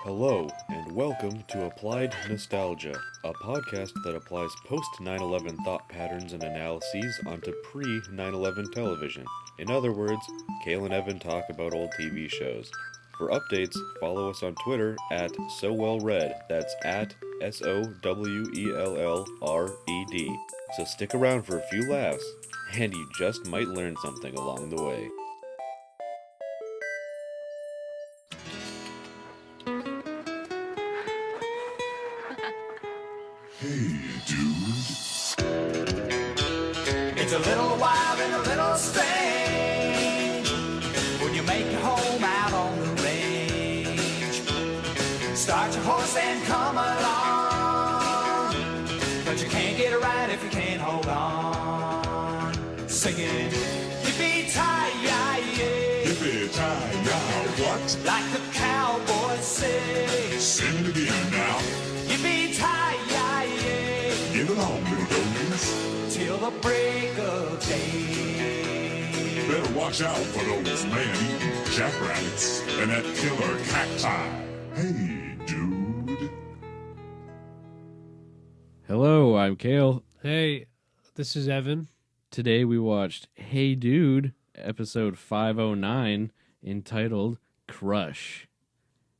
Hello, and welcome to Applied Nostalgia, a podcast that applies post 9/11 thought patterns and analyses onto pre 9/11 television. In other words, Cale and Evan talk about old TV shows. For updates, follow us on Twitter at SoWellRead, that's at SOWELLRED. So stick around for a few laughs, and you just might learn something along the way. Hey, dude. It's a little wild and a little strange when you make your home out on the range. Start your horse and come along, but you can't get it right if you can't hold on. Singing, yippee-ki-yay, Yippee-ki-yay, what? like the cowboys say. Sing it again now. Yippee-ki-yay, Get along, little dogies. till the break of day. Better watch out for those man-eating jackrabbits and that killer cacti. Hey, dude. Hello, I'm Cale. Hey, this is Evan. Today we watched Hey Dude, episode 509, entitled Crush.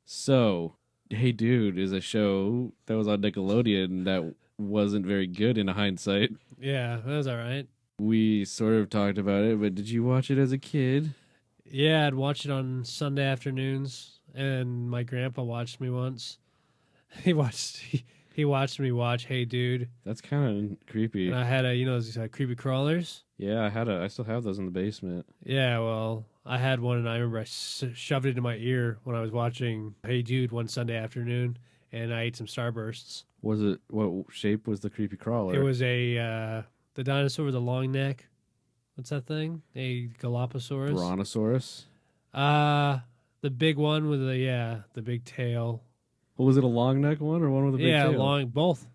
So, Hey Dude is a show that was on Nickelodeon that wasn't very good in hindsight. Yeah, that was all right. We sort of talked about it, but did you watch it as a kid? Yeah, I'd watch it on Sunday afternoons, and my grandpa watched me once. He watched me watch Hey Dude, That's kind of creepy. and I had those creepy crawlers. Yeah, I still have those in the basement. Yeah, well, I had one, and I remember I shoved it into my ear when I was watching Hey Dude one Sunday afternoon, and I ate some Starbursts. What shape was the creepy crawler? It was the dinosaur with the long neck. What's that thing? A Galapagos? Brontosaurus? The big one with the big tail. Well, was it a long neck one or one with a big tail? Yeah, long, both.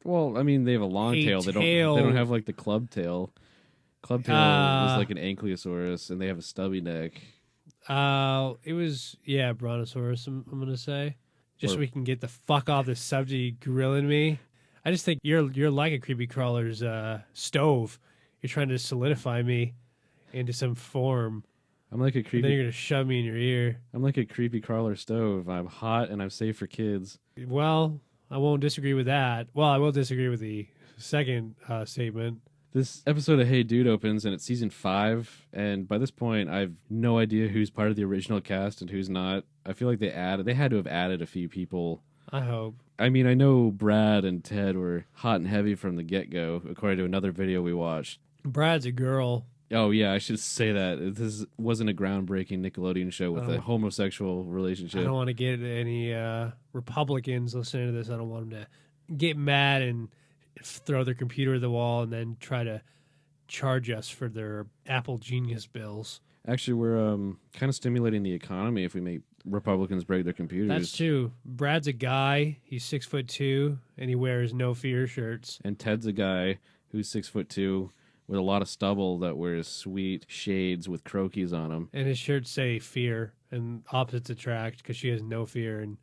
Well, I mean, they have a long A tail. They don't have like the club tail. Club tail was like an ankylosaurus, and they have a stubby neck. It was Brontosaurus. I'm gonna say, just so we can get the fuck off this subject, grilling me. I just think you're like a creepy crawler's stove. You're trying to solidify me into some form. I'm like a And then creepy. you're gonna shove me in your ear. I'm like a creepy crawler stove. I'm hot and I'm safe for kids. Well, I won't disagree with that. Well, I will disagree with the second statement. This episode of Hey Dude opens, and it's season 5. And by this point, I've no idea who's part of the original cast and who's not. I feel like they had to have added a few people. I hope. I mean, I know Brad and Ted were hot and heavy from the get-go, according to another video we watched. Brad's a girl. Oh, yeah, I should say that. This wasn't a groundbreaking Nickelodeon show with a homosexual I relationship. don't want to get any Republicans listening to this. I don't want them to get mad and throw their computer at the wall and then try to charge us for their Apple Genius bills. Actually, we're kind of stimulating the economy if we make Republicans break their computers. That's true. Brad's a guy. He's 6'2", and he wears no fear shirts. And Ted's a guy who's 6'2" with a lot of stubble that wears sweet shades with croquis on them. And his shirts say fear, and opposites attract because she has no fear, and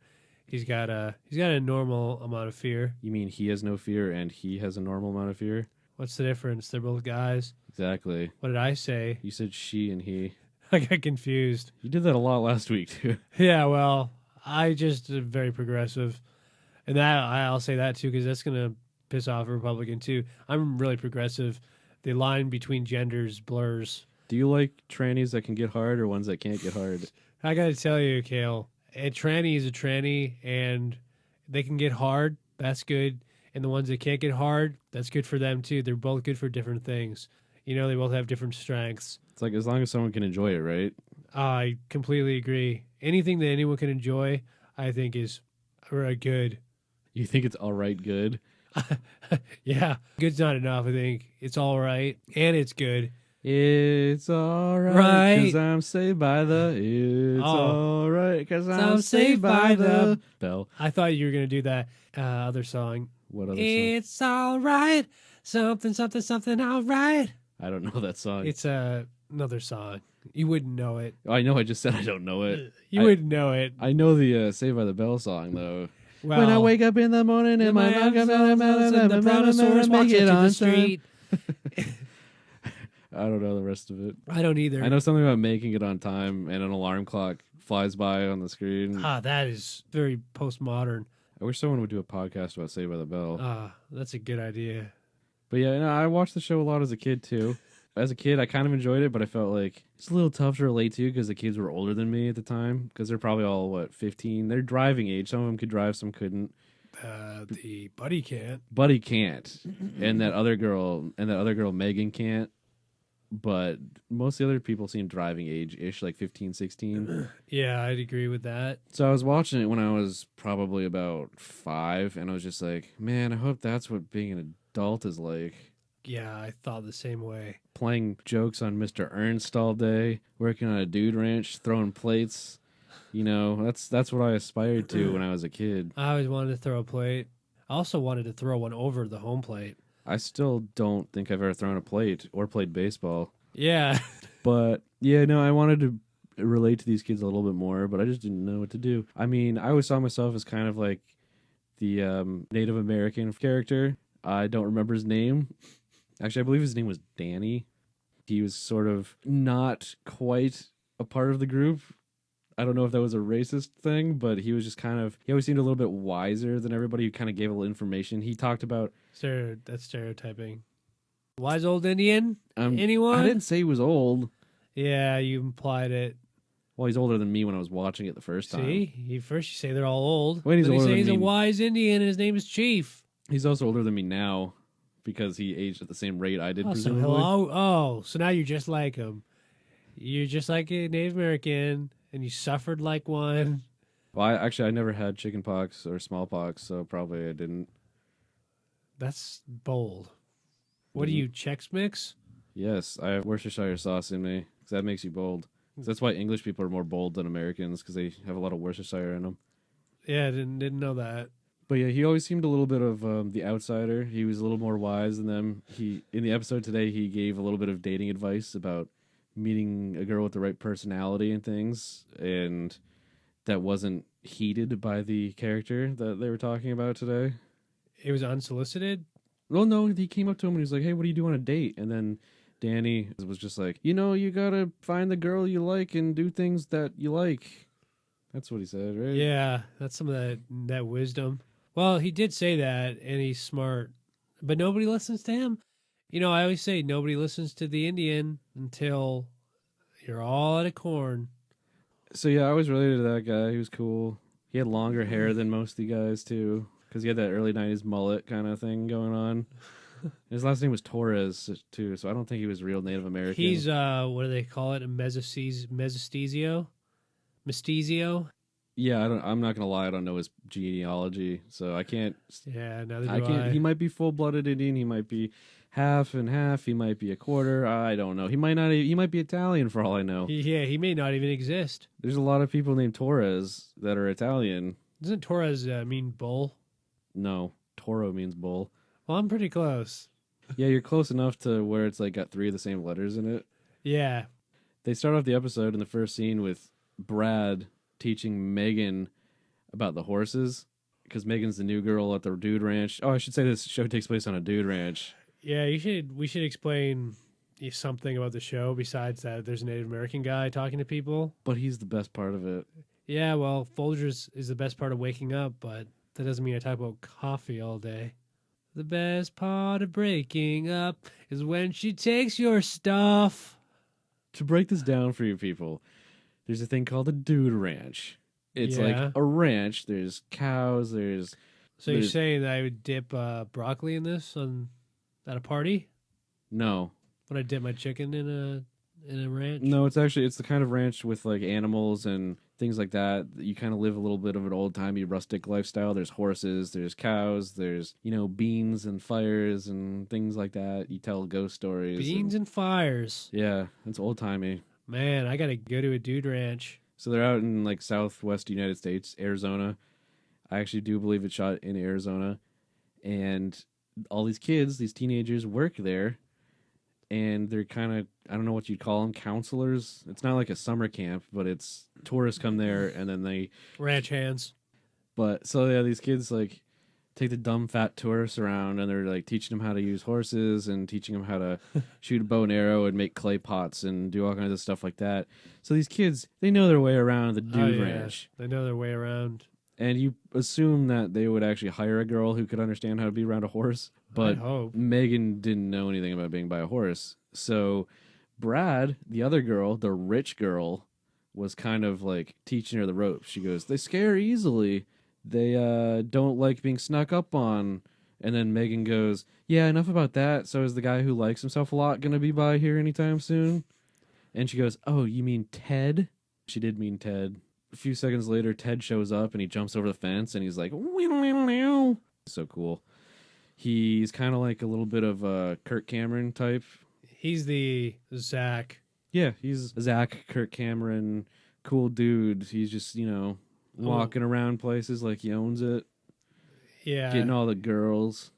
he's got a normal amount of fear. You mean he has no fear and he has a normal amount of fear? What's the difference? They're both guys. Exactly. What did I say? You said she and he. I got confused. You did that a lot last week, too. Yeah, well, I just am very progressive, and that I'll say that too because that's gonna piss off a Republican too. I'm really progressive. The line between genders blurs. Do you like trannies that can get hard or ones that can't get hard? I gotta tell you, Cale, a tranny is a tranny, and they can get hard. That's good, and the ones that can't get hard, that's good for them too. They're both good for different things. You know, they both have different strengths. It's like as long as someone can enjoy it, right? I completely agree. Anything that anyone can enjoy, I think, is good. You think it's all right good? Yeah, good's not enough. I think it's all right and it's good. It's all right, Right. 'cause I'm saved by the... It's Oh. all right, 'cause I'm I'm saved by the... Bell. I thought you were gonna do that other song. What other song? It's all right, something, something, something. All right. I don't know that song. It's Another song. You wouldn't know it. I know I just said I don't know it. You wouldn't know it. I know the Saved by the Bell song, though. Well, when I wake up in the morning and my and the brontosaurus walks make it into on the street. I don't know the rest of it. I don't either. I know something about making it on time and an alarm clock flies by on the screen. That is very postmodern. I wish someone would do a podcast about Saved by the Bell. That's a good idea. But yeah, no, I watched the show a lot as a kid too. As a kid, I kind of enjoyed it, but I felt like it's a little tough to relate to because the kids were older than me at the time. Because they're probably all 15. They're driving age. Some of them could drive, some couldn't. The Buddy can't. Buddy can't, and that other girl, Megan can't. But most of the other people seem driving age-ish, like 15, 16. Yeah, I'd agree with that. So I was watching it when I was probably about 5, and I was just like, man, I hope that's what being an adult is like. Yeah, I thought the same way. Playing jokes on Mr. Ernst all day, working on a dude ranch, throwing plates. You know, that's what I aspired to when I was a kid. I always wanted to throw a plate. I also wanted to throw one over the home plate. I still don't think I've ever thrown a plate or played baseball. Yeah. But, yeah, no, I wanted to relate to these kids a little bit more, but I just didn't know what to do. I mean, I always saw myself as kind of like the Native American character. I don't remember his name. Actually, I believe his name was Danny. He was sort of not quite a part of the group. I don't know if that was a racist thing, but he was just kind of, he always seemed a little bit wiser than everybody who kind of gave a little information. He talked about... That's stereotyping. Wise old Indian? Anyone? I didn't say he was old. Yeah, you implied it. Well, he's older than me when I was watching it the first time. See? First you say they're all old. Wait, he's then you older say than he's me. a wise Indian and his name is Chief. He's also older than me now because he aged at the same rate I did, presumably. So now you're just like him. You're just like a Native American, and you suffered like one. Well, I never had chicken pox or smallpox, so probably I didn't. That's bold. What do you, Chex Mix? Yes, I have Worcestershire sauce in me because that makes you bold. That's why English people are more bold than Americans because they have a lot of Worcestershire in them. Yeah, I didn't know that. But yeah, he always seemed a little bit of the outsider. He was a little more wise than them. In the episode today, he gave a little bit of dating advice about meeting a girl with the right personality and things, and that wasn't heeded by the character that they were talking about today. It was unsolicited? Well, no, he came up to him and he was like, hey, what do you do on a date? And then Danny was just like, you gotta find the girl you like and do things that you like. That's what he said, right? Yeah, that's some of that wisdom. Well, he did say that, and he's smart, but nobody listens to him. I always say nobody listens to the Indian until you're all out of corn. So yeah, I was related to that guy. He was cool. He had longer hair than most of the guys too, because he had that early 90s mullet kind of thing going on. His last name was Torres too, so I don't think he was real Native American. He's what do they call it? A mestizio? Yeah, I'm not gonna lie, I don't know his genealogy, so I can't. Yeah, neither do I can't. He might be full-blooded Indian. He might be half and half. He might be a quarter. I don't know. He might not. He might be Italian for all I know. Yeah, he may not even exist. There's a lot of people named Torres that are Italian. Doesn't Torres mean bull? No, Toro means bull. Well, I'm pretty close. Yeah, you're close enough to where it's like got 3 of the same letters in it. Yeah. They start off the episode in the first scene with Brad teaching Megan about the horses because Megan's the new girl at the dude ranch. Oh, I should say this show takes place on a dude ranch. Yeah, we should explain something about the show besides that there's a Native American guy talking to people. But he's the best part of it. Yeah, well, Folgers is the best part of waking up, but that doesn't mean I talk about coffee all day. The best part of breaking up is when she takes your stuff. To break this down for you people, there's a thing called a dude ranch. It's Yeah. like a ranch. There's cows. So you're saying that I would dip broccoli in this at a party? No. Would I dip my chicken in a ranch? No, it's the kind of ranch with like animals and things like that. You kind of live a little bit of an old-timey rustic lifestyle. There's horses, there's cows, there's, beans and fires and things like that. You tell ghost stories. Beans and fires. Yeah, it's old-timey. Man, I got to go to a dude ranch. So they're out in like southwest United States, Arizona. I actually do believe it's shot in Arizona. And all these kids, these teenagers work there. and they're kind of, I don't know what you'd call them, counselors. It's not like a summer camp, but it's tourists come there and then they Ranch hands. But so yeah, these kids like take the dumb fat tourists around and they're like teaching them how to use horses and teaching them how to shoot a bow and arrow and make clay pots and do all kinds of stuff like that. So these kids, they know their way around the dude ranch. They know their way around. And you assume that they would actually hire a girl who could understand how to be around a horse. But I hope. Megan didn't know anything about being by a horse. So Brad, the other girl, the rich girl, was kind of like teaching her the ropes. She goes, they scare easily. They don't like being snuck up on. And then Megan goes, yeah, enough about that. So is the guy who likes himself a lot going to be by here anytime soon? And she goes, oh, you mean Ted? She did mean Ted. A few seconds later, Ted shows up and he jumps over the fence and he's like, so cool. He's kind of like a little bit of a Kirk Cameron type. He's the Zach. Yeah, he's Zach Kirk Cameron, cool dude. He's just, walking around places like he owns it. Yeah. Getting all the girls.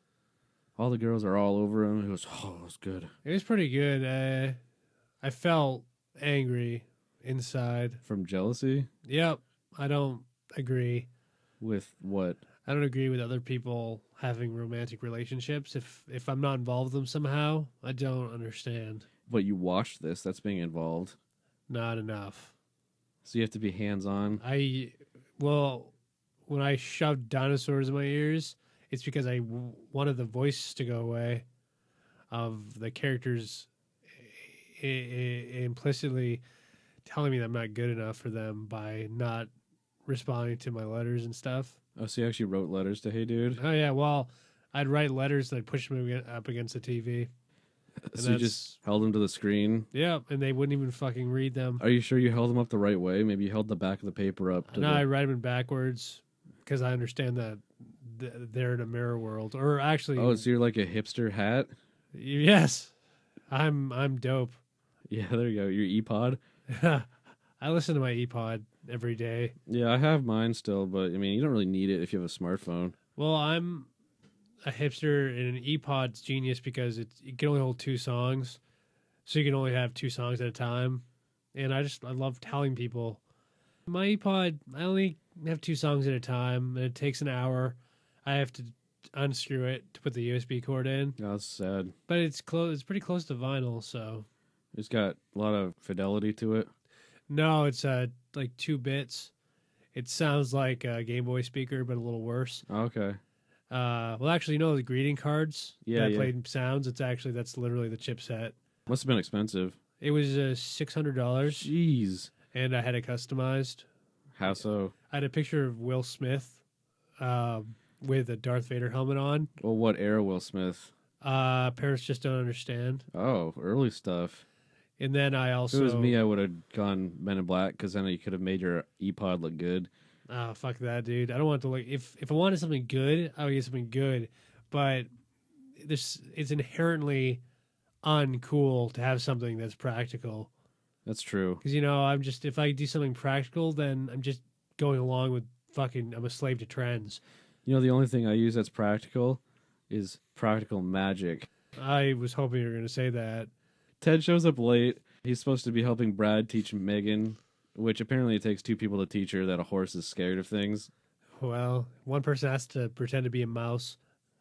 All the girls are all over him. He goes, oh, it was good. It was pretty good. I felt angry inside. From jealousy? Yep. I don't agree. With what? I don't agree with other people having romantic relationships. If I'm not involved with them somehow, I don't understand. But you watched this. That's being involved. Not enough. So you have to be hands-on. When I shoved dinosaurs in my ears, it's because I wanted the voice to go away of the characters implicitly telling me that I'm not good enough for them by not responding to my letters and stuff. Oh, so you actually wrote letters to Hey Dude? Oh, yeah. Well, I'd write letters that I'd push them up against the TV. So you just held them to the screen? Yeah, and they wouldn't even fucking read them. Are you sure you held them up the right way? Maybe you held the back of the paper up. No, I write them in backwards because I understand that they're in a mirror world. Or actually... Oh, so you're like a hipster hat? Yes. I'm dope. Yeah, there you go. Your ePod? I listen to my ePod every day. Yeah, I have mine still, but I mean, you don't really need it if you have a smartphone. Well, I'm a hipster, and an ePod's genius because it can only hold 2 songs, so you can only have 2 songs at a time. And I love telling people, my ePod, I only have 2 songs at a time, and it takes an hour. I have to unscrew it to put the USB cord in. Oh, that's sad. But it's close. It's pretty close to vinyl, so It's got a lot of fidelity to it. no, it's like 2 bits. It sounds like a Game Boy speaker, but a little worse. Okay. Well, actually, the greeting cards that played sounds. That's literally the chipset. Must have been expensive. It was $600, Jeez. and I had it customized. How so? I had a picture of Will Smith with a Darth Vader helmet on. Well, what era Will Smith? Parents just don't understand. Oh, early stuff. And then I also... If it was me, I would have gone Men in Black because then you could have made your ePod look good. Oh, fuck that, dude. I don't want it to look... If I wanted something good, I would get something good. But it's inherently uncool to have something that's practical. That's true. Because, if I do something practical, then I'm just going along with I'm a slave to trends. The only thing I use that's practical is practical magic. I was hoping you were going to say that. Ted shows up late. He's supposed to be helping Brad teach Megan, which apparently it takes 2 people to teach her that a horse is scared of things. Well, one person has to pretend to be a mouse,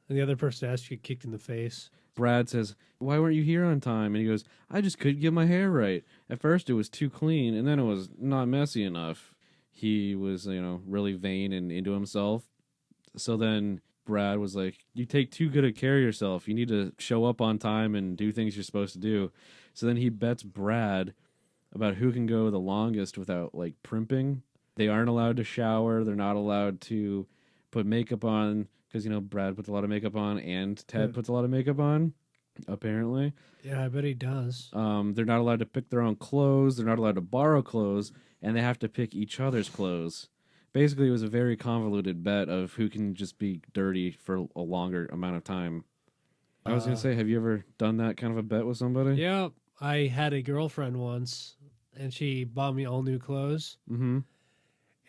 and the other person has to get kicked in the face. Brad says, why weren't you here on time? And he goes, I just couldn't get my hair right. At first it was too clean, and then it was not messy enough. He was, really vain and into himself. So then Brad was like, you take too good a care of yourself. You need to show up on time and do things you're supposed to do. So then he bets Brad about who can go the longest without, primping. They aren't allowed to shower. They're not allowed to put makeup on because, Brad puts a lot of makeup on and Ted puts a lot of makeup on, apparently. Yeah, I bet he does. They're not allowed to pick their own clothes. They're not allowed to borrow clothes, and they have to pick each other's clothes. Basically, it was a very convoluted bet of who can just be dirty for a longer amount of time. I was going to say, have you ever done that kind of a bet with somebody? Yeah, I had a girlfriend once, and she bought me all new clothes. Mm-hmm.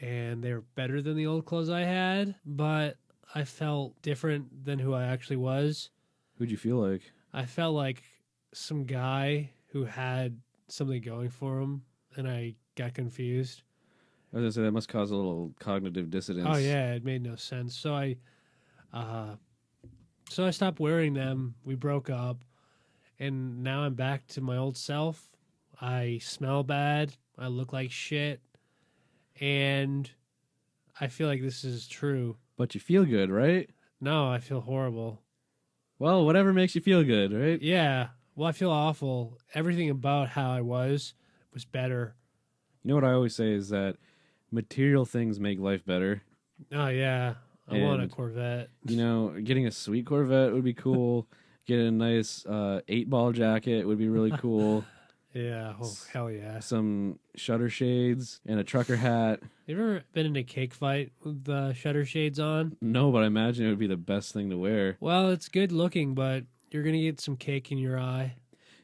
And they were better than the old clothes I had, but I felt different than who I actually was. Who'd you feel like? I felt like some guy who had something going for him, and I got confused. I was gonna say that must cause a little cognitive dissonance. Oh yeah, it made no sense. So I stopped wearing them. We broke up, and now I'm back to my old self. I smell bad. I look like shit, and I feel like this is true. But you feel good, right? No, I feel horrible. Well, whatever makes you feel good, right? Yeah. Well, I feel awful. Everything about how I was better. You know what I always say is that material things make life better. Oh yeah, I want a And- Corvette. You know, getting a sweet Corvette would be cool. Getting a nice 8-ball jacket would be really cool. Yeah. Oh hell yeah. Some shutter shades and a trucker hat. You ever been in a cake fight with shutter shades on? No, but I imagine it would be the best thing to wear. Well, it's good looking, but you're gonna get some cake in your eye.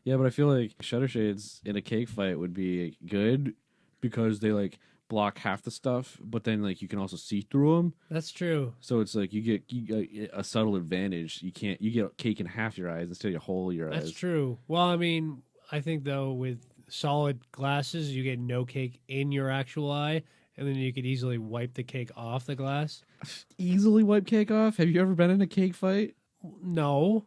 Yeah, but I feel like shutter shades in a cake fight would be good because they like block half the stuff, but then like you can also see through them. That's true. So it's like you get a subtle advantage. You get cake in half your eyes instead of a whole of your That's eyes. true. Well, I mean, I think though with solid glasses, you get no cake in your actual eye, and then you could easily wipe the cake off the glass. Easily wipe cake off. Have you ever been in a cake fight? No.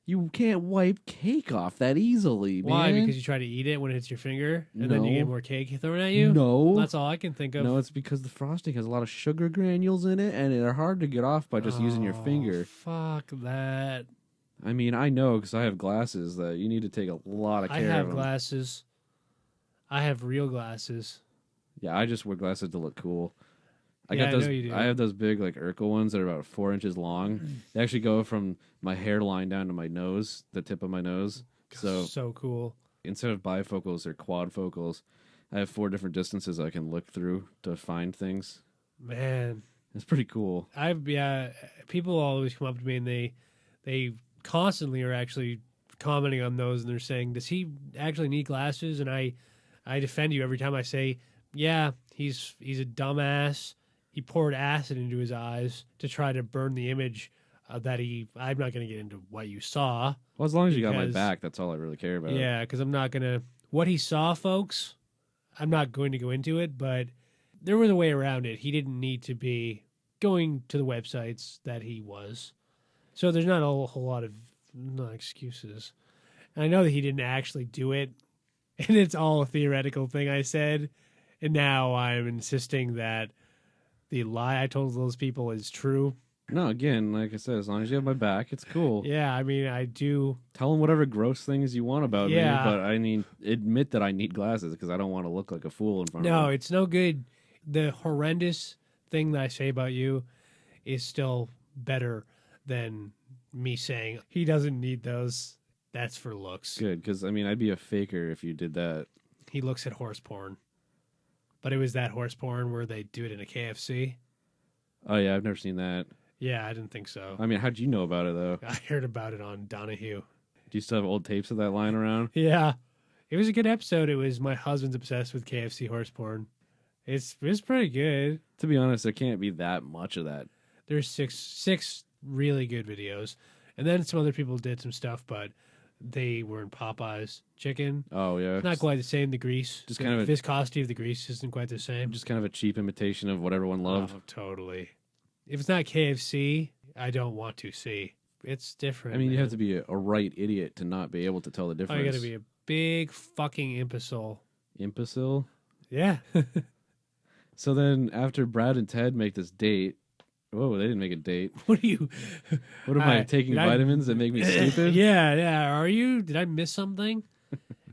You can't wipe cake off that easily, Why? man. Because you try to eat it when it hits your finger, and then you No. get more cake thrown at you? No. That's all I can think of. No, it's because the frosting has a lot of sugar granules in it, and they're hard to get off by just using your Oh, finger. Fuck that. I mean, I know because I have glasses that you need to take a lot of care I have of them. glasses. I have real glasses. Yeah, I just wear glasses to look cool. Yeah, I those. know you do. I have those big like Urkel ones that are about 4 inches long. They actually go from my hairline down to my nose, the tip of my nose. So Cool. instead of bifocals, they're quadfocals. I have 4 different distances I can look through to find things. Man. It's pretty cool. People always come up to me and they constantly are actually commenting on those, and they're saying, "Does he actually need glasses?" And I defend you every time I say, "Yeah, he's a dumbass. He poured acid into his eyes to try to burn the image that he." I'm not going to get into what you saw. Well, as long as you got my Because- back, that's all I really care about. Yeah, because I'm not going to. What he saw, folks, I'm not going to go into it, but there was a way around it. He didn't need to be going to the websites that he was. So there's not a whole lot of not excuses. And I know that he didn't actually do it, and it's all a theoretical thing I said. And now I'm insisting that the lie I told those people is true. No, again, like I said, as long as you have my back, it's cool. Yeah, I mean, I do. Tell them whatever gross things you want about Yeah. me, but I mean, admit that I need glasses because I don't want to look like a fool in front of No, them. it's no good. The horrendous thing that I say about you is still better than me saying he doesn't need those. That's for looks. Good, because I mean, I'd be a faker if you did that. He looks at horse porn. But it was that horse porn where they do it in a KFC. Oh yeah, I've never seen that. Yeah, I didn't think so. I mean, how'd you know about it though? I heard about it on Donahue. Do you still have old tapes of that lying around? Yeah. It was a good episode. It was my husband's obsessed with KFC horse porn. It's pretty good. To be honest, there can't be that much of that. There's six really good videos. And then some other people did some stuff, but they were in Popeye's chicken. Oh yeah, Not quite the same. The grease, Just the kind of a- viscosity of the grease isn't quite the same. just kind of a cheap imitation of what everyone loved. Oh, totally. If it's not KFC, I don't want to see. It's different. I mean, you man. have to be a right idiot to not be able to tell the Oh, difference. you got to be a big fucking imbecile. Imbecile. Yeah. So then, after Brad and Ted make this date, whoa, they didn't make a date. What are you? What am I Hi, taking did I- vitamins that make me stupid? Yeah. Are you? Did I miss something?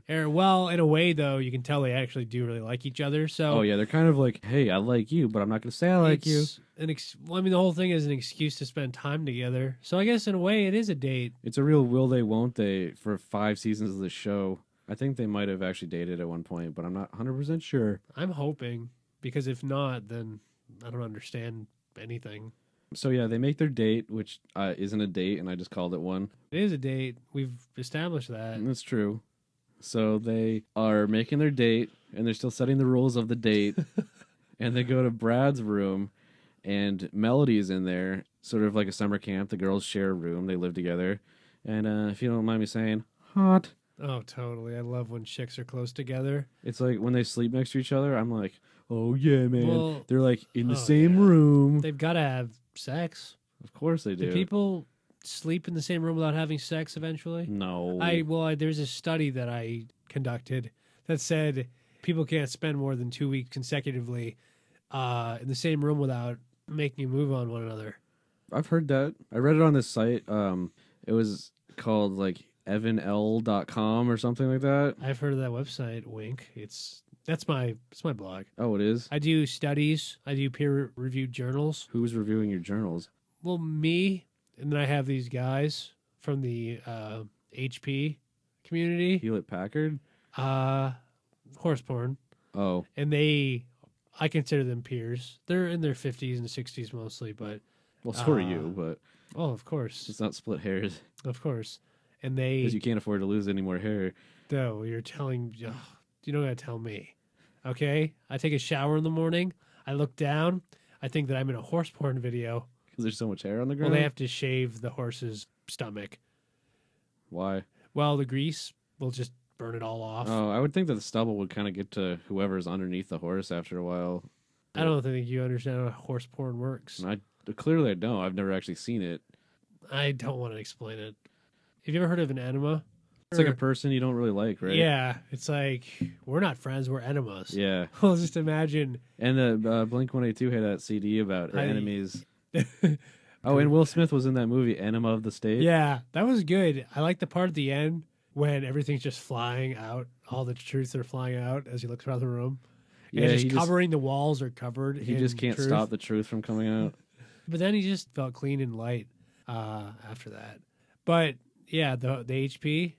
Well, in a way, though, you can tell they actually do really like each other. So Oh yeah, they're kind of like, hey, I like you, but I'm not going to say I like you. it's well, I mean, the whole thing is an excuse to spend time together. So I guess in a way, it is a date. It's a real will they, won't they for 5 seasons of the show. I think they might have actually dated at one point, but I'm not 100% sure. I'm hoping, because if not, then I don't understand anything. So yeah, they make their date, which isn't a date, and I just called it one. It is a date. We've established that. And that's true. So they are making their date, and they're still setting the rules of the date. And they go to Brad's room, and Melody's in there, sort of like a summer camp. The girls share a room. They live together. And if you don't mind me saying, hot. Oh, totally. I love when chicks are close together. It's like when they sleep next to each other, I'm like, oh yeah, man. Well, They're like in the oh, same yeah. room. They've got to have sex. Of course they Do do. people sleep in the same room without having sex eventually? No. There's a study that I conducted that said people can't spend more than 2 weeks consecutively in the same room without making a move on one another. I've heard that. I read it on this site. It was called like evanl.com or something like that. I've heard of that website. Wink. It's my blog. Oh, it is? I do studies. I do peer-reviewed journals. Who's reviewing your journals? Well, me, and then I have these guys from the HP community. Hewlett Packard? Horse porn. Oh. And I consider them peers. They're in their 50s and 60s mostly, but Well, so are you, but oh, of course. let's not split hairs. Of course. And Because you can't afford to lose any more hair. no, you're telling, ugh, you don't gotta tell me. Okay? I take a shower in the morning. I look down. I think that I'm in a horse porn video. Because there's so much hair on the Well, ground? they have to shave the horse's stomach. Why? Well, the grease will just burn it all off. Oh, I would think that the stubble would kind of get to whoever's underneath the horse after a while. I don't think you understand how horse porn works. And clearly I don't. I've never actually seen it. I don't want to explain it. Have you ever heard of an enema? It's like a person you don't really like, right? Yeah, it's like we're not friends, we're enemas. Yeah. Well, just imagine. And the Blink-182 had that CD about I- enemies. Oh, and Will Smith was in that movie, Enema of the State. Yeah, that was good. I like the part at the end when everything's just flying out. All the truths are flying out as he looks around the room. And Yeah, just he covering the walls are covered. He in just can't truth. stop the truth from coming out. But then he just felt clean and light after that. But yeah, the HP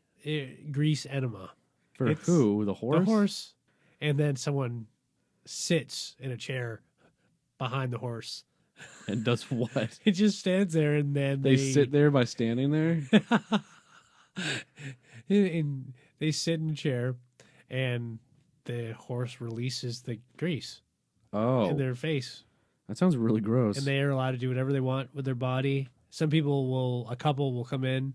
grease enema. For It's who? The horse? The horse, and then someone sits in a chair behind the horse. And does what? It just stands there, and then They sit there by standing there? and they sit in a chair, and the horse releases the grease Oh, in their face, that sounds really gross. and they are allowed to do whatever they want with their body. Some a couple will come in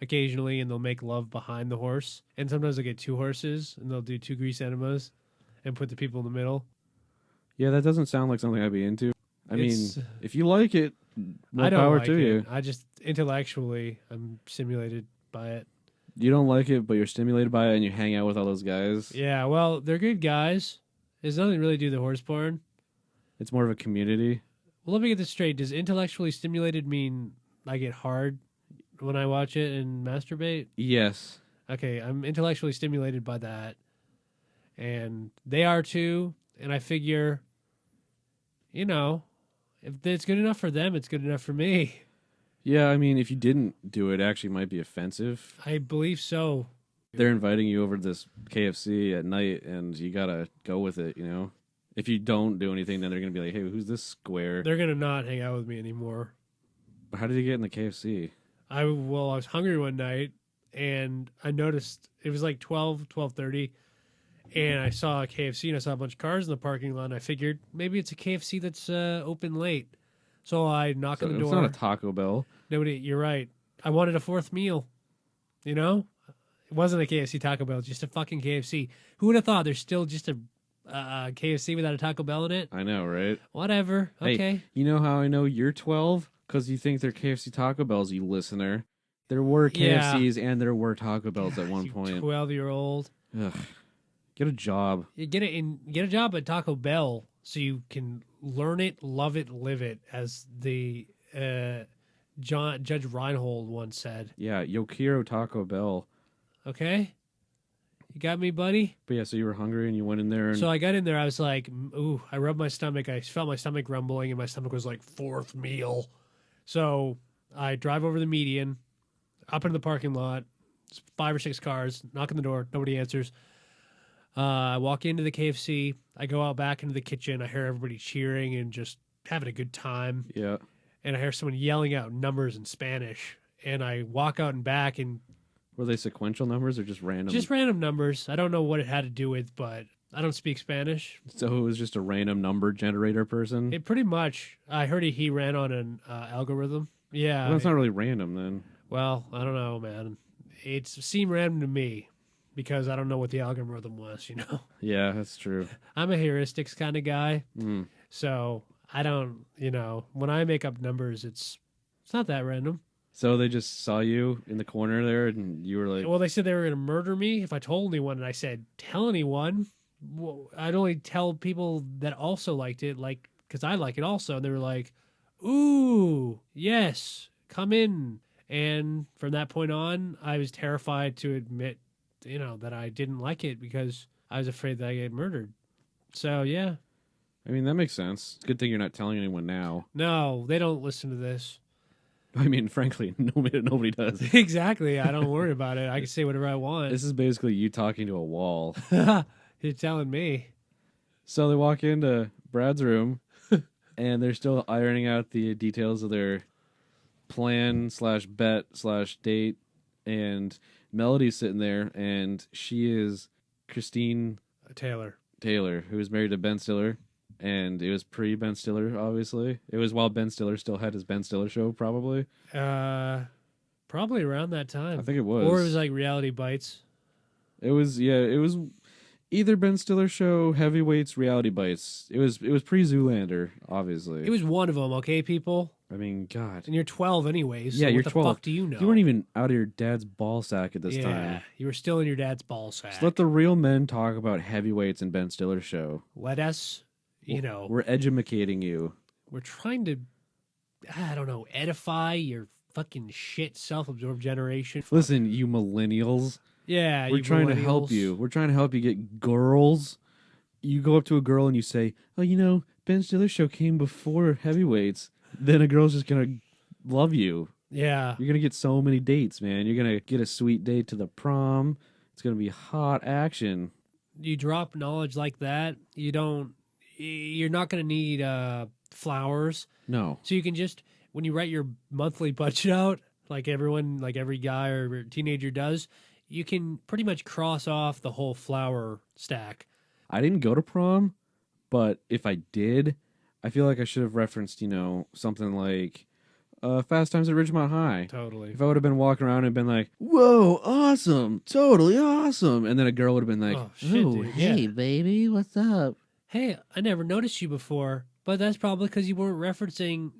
occasionally, and they'll make love behind the horse, and sometimes they'll get two horses, and they'll do two grease enemas, and put the people in the middle. Yeah, that doesn't sound like something I'd be into. I It's- mean, if you like it, more I don't power like to it. you. I just intellectually, I'm stimulated by it. You don't like it, but you're stimulated by it, and you hang out with all those guys. Yeah, well, they're good guys. There's nothing really to do with the horse porn. It's more of a community. Well, let me get this straight. Does intellectually stimulated mean I get hard when I watch it and masturbate? Yes. Okay, I'm intellectually stimulated by that. And they are too. And I figure, if it's good enough for them, it's good enough for me. Yeah, I mean, if you didn't do it, actually might be offensive. I believe so. They're inviting you over to this KFC at night, and you gotta go with it, If you don't do anything, then they're gonna be like, hey, who's this square? They're going to not hang out with me anymore. How did you get in the KFC? I was hungry one night, and I noticed it was like 12:30, and I saw a KFC, and I saw a bunch of cars in the parking lot, and I figured maybe it's a KFC that's open late. So I knock on the It's door. not a Taco Bell. Nobody, you're right. I wanted a fourth meal, It wasn't a KFC Taco Bell, just a fucking KFC. Who would have thought there's still just a KFC without a Taco Bell in it? I know, right? Whatever. Hey, Okay. you know how I know you're 12? Because you think they're KFC Taco Bells, you listener. There were Yeah. KFCs and there were Taco Bells at one You point. 12-year-old. Ugh. Get a job. You get a job at Taco Bell so you can learn it, love it, live it, as the Judge Reinhold once said. Yeah, yo quiero Taco Bell. Okay, you got me, buddy. But yeah, so you were hungry and you went in there and So I got in there. I was like, ooh, I rubbed my stomach. I felt my stomach rumbling, and my stomach was like, fourth meal. So I drive over the median, up into the parking lot. It's 5 or 6 cars. Knock on the door. Nobody answers. I walk into the KFC. I go out back into the kitchen. I hear everybody cheering and just having a good time. yeah. And I hear someone yelling out numbers in Spanish. And I walk out and back, and Were they sequential numbers or just random? just random numbers. I don't know what it had to do with, but I don't speak Spanish. So it was just a random number generator person? It pretty much. I heard he ran on an algorithm. Yeah. Well, that's not really random then. Well, I don't know, man. It seemed random to me. because I don't know what the algorithm was, you know. Yeah, that's true. I'm a heuristics kind of guy, Mm. so I don't, you know, when I make up numbers, it's not that random. So they just saw you in the corner there, and you were like, Well, they said they were going to murder me if I told anyone, and I said, tell anyone. Well, I'd only tell people that also liked it, like, because I like it also. And they were like, ooh, yes, come in. And from that point on, I was terrified to admit, you know, that I didn't like it because I was afraid that I get murdered. So, yeah. I mean, that makes sense. Good thing you're not telling anyone now. No, they don't listen to this. I mean, frankly, nobody does. Exactly. I don't worry about it. I can say whatever I want. This is basically you talking to a wall. You're telling me. So they walk into Brad's room, and they're still ironing out the details of their plan/bet/date, and Melody's sitting there, and she is Christine Taylor. Taylor, who was married to Ben Stiller, and it was pre-Ben Stiller, obviously. It was while Ben Stiller still had his Ben Stiller show, probably. Probably around that time. I think it was. Or it was like Reality Bites. It was either Ben Stiller show, Heavyweights, Reality Bites. It was pre-Zoolander, obviously. It was one of them, okay, people? I mean, God. And you're 12 anyways. Yeah, so you're what the 12. fuck do you know? You weren't even out of your dad's ball sack at this yeah, time. you were still in your dad's ball sack. Just let the real men talk about Heavyweights and Ben Stiller show. Let us, you know, We're edumacating you. we're trying to, I don't know, edify your fucking shit self-absorbed generation. Listen, you millennials. Yeah, We're you trying to help millennials. you. We're trying to help you get girls. You go up to a girl and you say, "Oh, you know, Ben Stiller's show came before Heavyweights." Then a girl's just gonna love you. Yeah. You're gonna get so many dates, man. You're gonna get a sweet date to the prom. It's gonna be hot action. You drop knowledge like that, you're not going to need flowers. No. So you can just, when you write your monthly budget out, like every guy or teenager does, you can pretty much cross off the whole flower stack. I didn't go to prom, but if I did, I feel like I should have referenced, something like Fast Times at Ridgemont High. Totally. If I would have been walking around and been like, "Whoa, awesome, totally awesome," and then a girl would have been like, Oh, shit, dude, hey, yeah. baby, what's up? Hey, I never noticed you before, but that's probably because you weren't referencing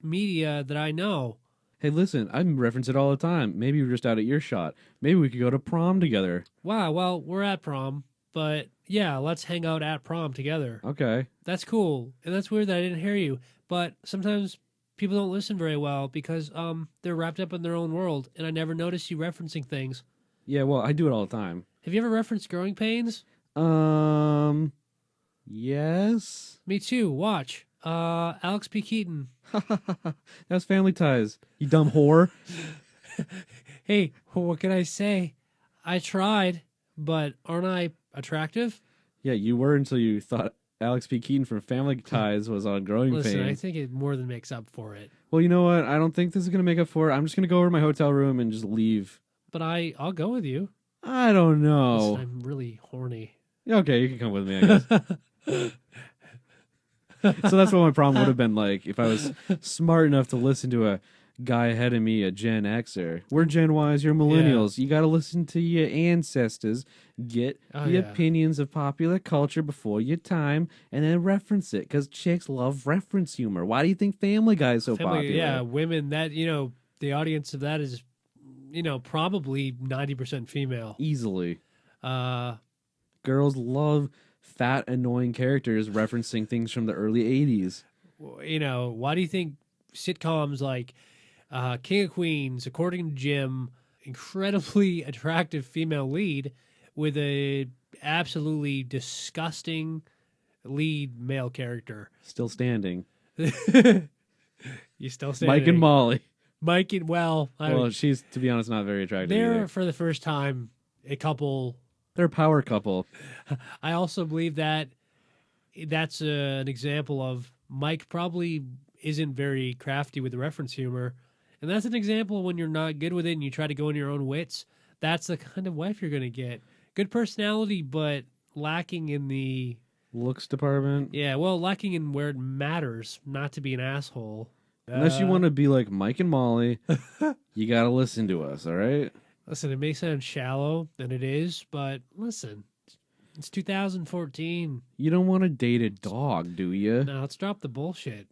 media that I know. Hey, listen, I reference it all the time. Maybe we're just out at earshot. Maybe we could go to prom together. Wow, well, we're at prom, but yeah, let's hang out at prom together. Okay. That's cool. And that's weird that I didn't hear you. But sometimes people don't listen very well because they're wrapped up in their own world, and I never noticed you referencing things. Yeah, well, I do it all the time. Have you ever referenced Growing Pains? Yes. Me too. Watch. Alex P. Keaton. That's Family Ties, you dumb whore. Hey, what can I say? I tried, but aren't I attractive? Yeah, you were until you thought Alex P. Keaton from Family Ties was on Growing Listen, I Pains. think it more than makes up for it. Well, you know what? I don't think this is going to make up for it. I'm just going to go over to my hotel room and just leave. But I'll go with you. I don't know. Listen, I'm really horny. Okay, you can come with me, I guess. So that's what my problem would have been like if I was smart enough to listen to a guy ahead of me, a Gen Xer. We're Gen Ys, you're millennials. You got to listen to your ancestors, get the opinions of popular culture before your time, and then reference it, because chicks love reference humor. Why do you think Family Guy is so popular? Yeah, women, that, the audience of that is, probably 90% female. Easily. Uh, Girls love fat, annoying characters referencing things from the early 80s. Why do you think sitcoms like King of Queens, According to Jim, incredibly attractive female lead with a absolutely disgusting lead male character? Still standing. You still standing? Mike and Molly. Mike and, well, she's, to be honest, not very attractive they're, either. for the first time, a couple. They're a power couple. I also believe that that's an example of Mike probably isn't very crafty with the reference humor. And that's an example when you're not good with it and you try to go in your own wits. That's the kind of wife you're going to get. Good personality, but lacking in the Looks department. Yeah, well, lacking in where it matters, not to be an asshole. Unless you want to be like Mike and Molly, you got to listen to us, all right? Listen, it may sound shallow, and it is, but listen, it's 2014. You don't want to date a dog, do you? Now let's drop the bullshit.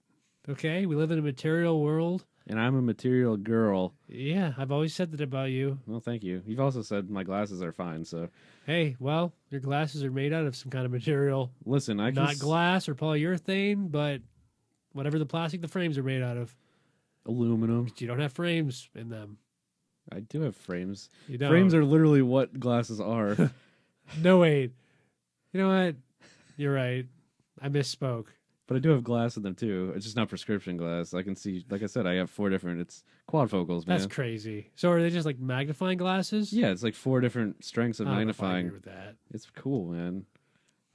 Okay, we live in a material world. And I'm a material girl. Yeah, I've always said that about you. Well, thank you. You've also said my glasses are fine, so... Hey, well, your glasses are made out of some kind of material. Listen, I can... Not glass or polyurethane, but whatever the plastic the frames are made out of. Aluminum. But you don't have frames in them. I do have frames. You don't. Frames are literally what glasses are. No, wait. You know what? You're right. I misspoke. But I do have glass in them, too. It's just not prescription glass. I can see... Like I said, I have 4 different... It's quadfocals, man. That's crazy. So are they just like magnifying glasses? Yeah, it's like 4 different strengths of I don't know if I magnifying. agree with that. It's cool, man.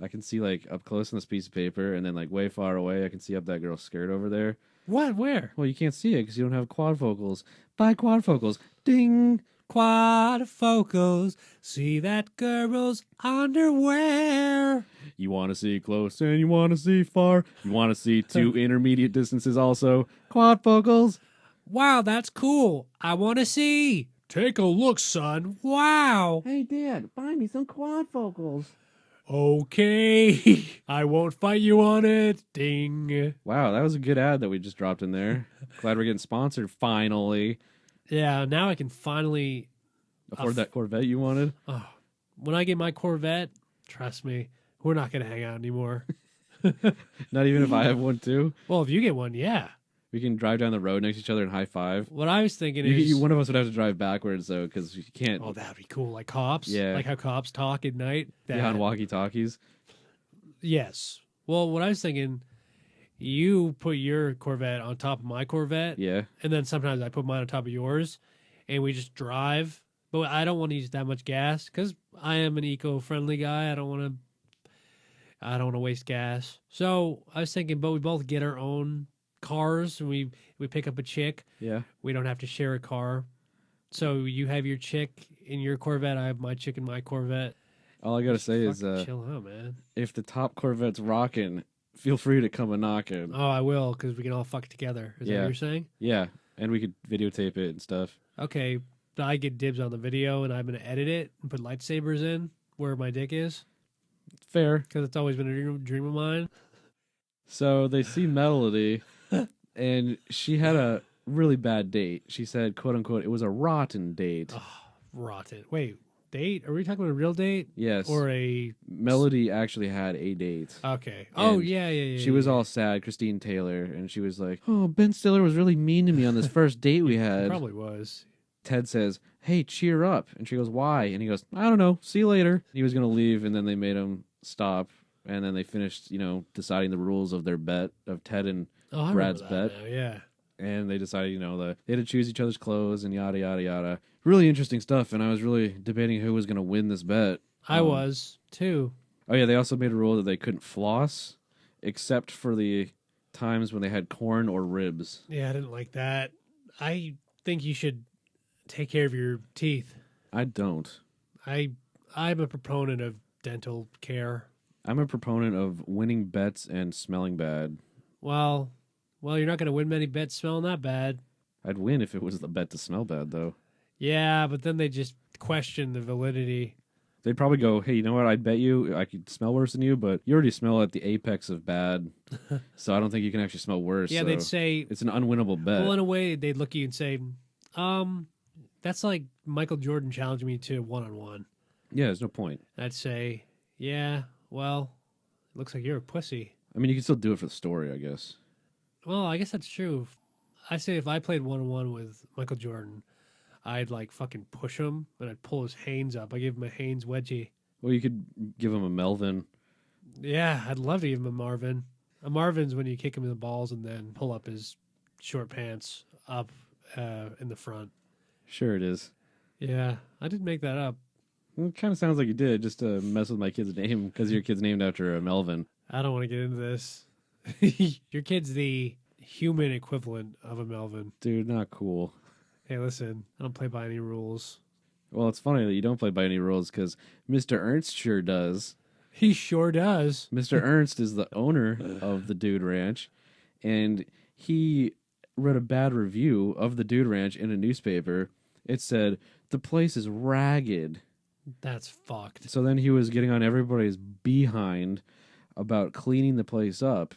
I can see like up close on this piece of paper, and then like way far away, I can see up that girl's skirt over there. What? Where? Well, you can't see it because you don't have quadfocals. Buy quadfocals. Ding! Quadfocals. See that girl's underwear. You want to see close and you want to see far. You want to see 2 intermediate distances also. Quadfocals. Wow, that's cool. I want to see. Take a look, son. Wow. Hey, Dad, buy me some quadfocals. Okay. I won't fight you on it. Ding. Wow, that was a good ad that we just dropped in there. Glad we're getting sponsored finally. Yeah, now I can finally Afford that Corvette you wanted. when I get my Corvette, trust me, we're not going to hang out anymore. Not even if I have one too. Well, if you get one, yeah. We can drive down the road next to each other and high five. What I was thinking is... One of us would have to drive backwards, though, because you can't... Oh, that would be cool. Like cops? Yeah. Like how cops talk at night? Yeah, on walkie-talkies. Yes. Well, what I was thinking, you put your Corvette on top of my Corvette. Yeah. And then sometimes I put mine on top of yours, and we just drive. But I don't want to use that much gas, because I am an eco-friendly guy. I don't want to waste gas. So I was thinking, but we both get our own cars, and we pick up a chick. Yeah. We don't have to share a car. So you have your chick in your Corvette, I have my chick in my Corvette. All I gotta say is, chill out, man. if the top Corvette's rocking, feel free to come a knocking. Oh, I will, because we can all fuck together. Is that Yeah. what you're saying? Yeah, and we could videotape it and stuff. Okay, but I get dibs on the video, and I'm going to edit it and put lightsabers in where my dick is, Fair. because it's always been a dream of mine. So they see Melody, and she had a really bad date. She said, quote unquote, it was a rotten date. Rotten. Wait, date? Are we talking about a real date? Yes. Or a... Melody actually had a date. Okay. Oh, And yeah. She was all sad, Christine Taylor, and she was like, oh, Ben Stiller was really mean to me on this first date we had. Probably was. Ted says, hey, cheer up. And she goes, why? And he goes, I don't know. See you later. He was going to leave, and then they made him stop. And then they finished, deciding the rules of their bet, of Ted and I Brad's remember that bet. now, yeah. And they decided, they had to choose each other's clothes and yada, yada, yada. Really interesting stuff. And I was really debating who was going to win this bet. I was, too. Oh, yeah. They also made a rule that they couldn't floss except for the times when they had corn or ribs. Yeah, I didn't like that. I think you should take care of your teeth. I don't. I'm a proponent of dental care. I'm a proponent of winning bets and smelling bad. Well, you're not going to win many bets smelling that bad. I'd win if it was the bet to smell bad, though. Yeah, but then they just question the validity. They'd probably go, hey, you know what? I'd bet you I could smell worse than you, but you already smell at the apex of bad, so I don't think you can actually smell worse. Yeah, so they'd say... it's an unwinnable bet. Well, in a way, they'd look at you and say, that's like Michael Jordan challenging me to one-on-one. Yeah, there's no point. I'd say, yeah, well, it looks like you're a pussy. I mean, you can still do it for the story, I guess. Well, I guess that's true. I say if I played one-on-one with Michael Jordan, I'd like fucking push him and I'd pull his Hanes up. I give him a Hanes wedgie. Well, you could give him a Melvin. Yeah, I'd love to give him a Marvin. A Marvin's when you kick him in the balls and then pull up his short pants up in the front. Sure it is. Yeah, I didn't make that up. It kind of sounds like you did, just to mess with my kid's name, because your kid's named after a Melvin. I don't want to get into this. Your kid's the human equivalent of a Melvin. Dude, not cool. Hey, listen, I don't play by any rules. Well, it's funny that you don't play by any rules, because Mr. Ernst sure does. He sure does. Mr. Ernst is the owner of the Dude Ranch, and he read a bad review of the Dude Ranch in a newspaper, it said, "The place is ragged." That's fucked. So then he was getting on everybody's behind about cleaning the place up.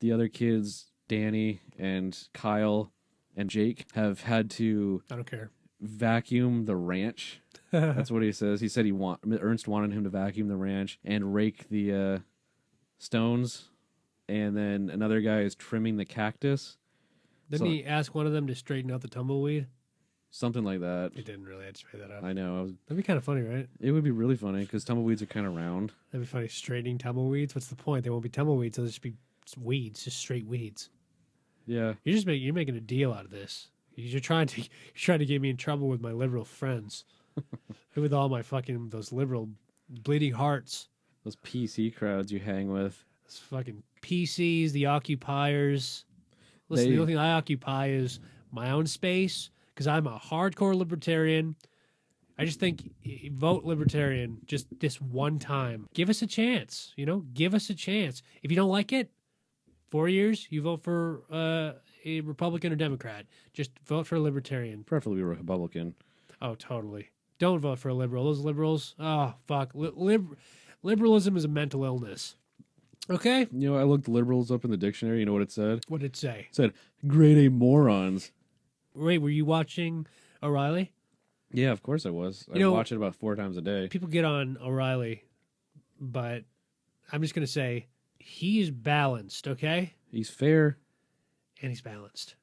The other kids, Danny and Kyle and Jake, have had to I don't care. vacuum the ranch. That's what he says. He said Ernst wanted him to vacuum the ranch and rake the stones, and then another guy is trimming the cactus. Didn't he ask one of them to straighten out the tumbleweed? Something like that. He didn't really. I just made that up. I know. That'd be kind of funny, right? It would be really funny because tumbleweeds are kind of round. That'd be funny. Straightening tumbleweeds. What's the point? They won't be tumbleweeds. They'll just be weeds, just straight weeds. Yeah. You're making a deal out of this. You're trying to get me in trouble with my liberal friends, with all my fucking those liberal bleeding hearts. Those PC crowds you hang with. Those fucking PCs, the occupiers. Listen, the only thing I occupy is my own space because I'm a hardcore libertarian. I just think vote libertarian just this one time. Give us a chance, give us a chance. If you don't like it, 4 years, you vote for a Republican or Democrat. Just vote for a libertarian. Preferably a Republican. Oh, totally. Don't vote for a liberal. Those liberals, oh, fuck. Liberalism is a mental illness. Okay? I looked liberals up in the dictionary. You know what it said? What did it say? It said, grade A morons. Wait, were you watching O'Reilly? Yeah, of course I was. I watch it about 4 times a day. People get on O'Reilly, but I'm just going to say he's balanced, okay? He's fair. And he's balanced.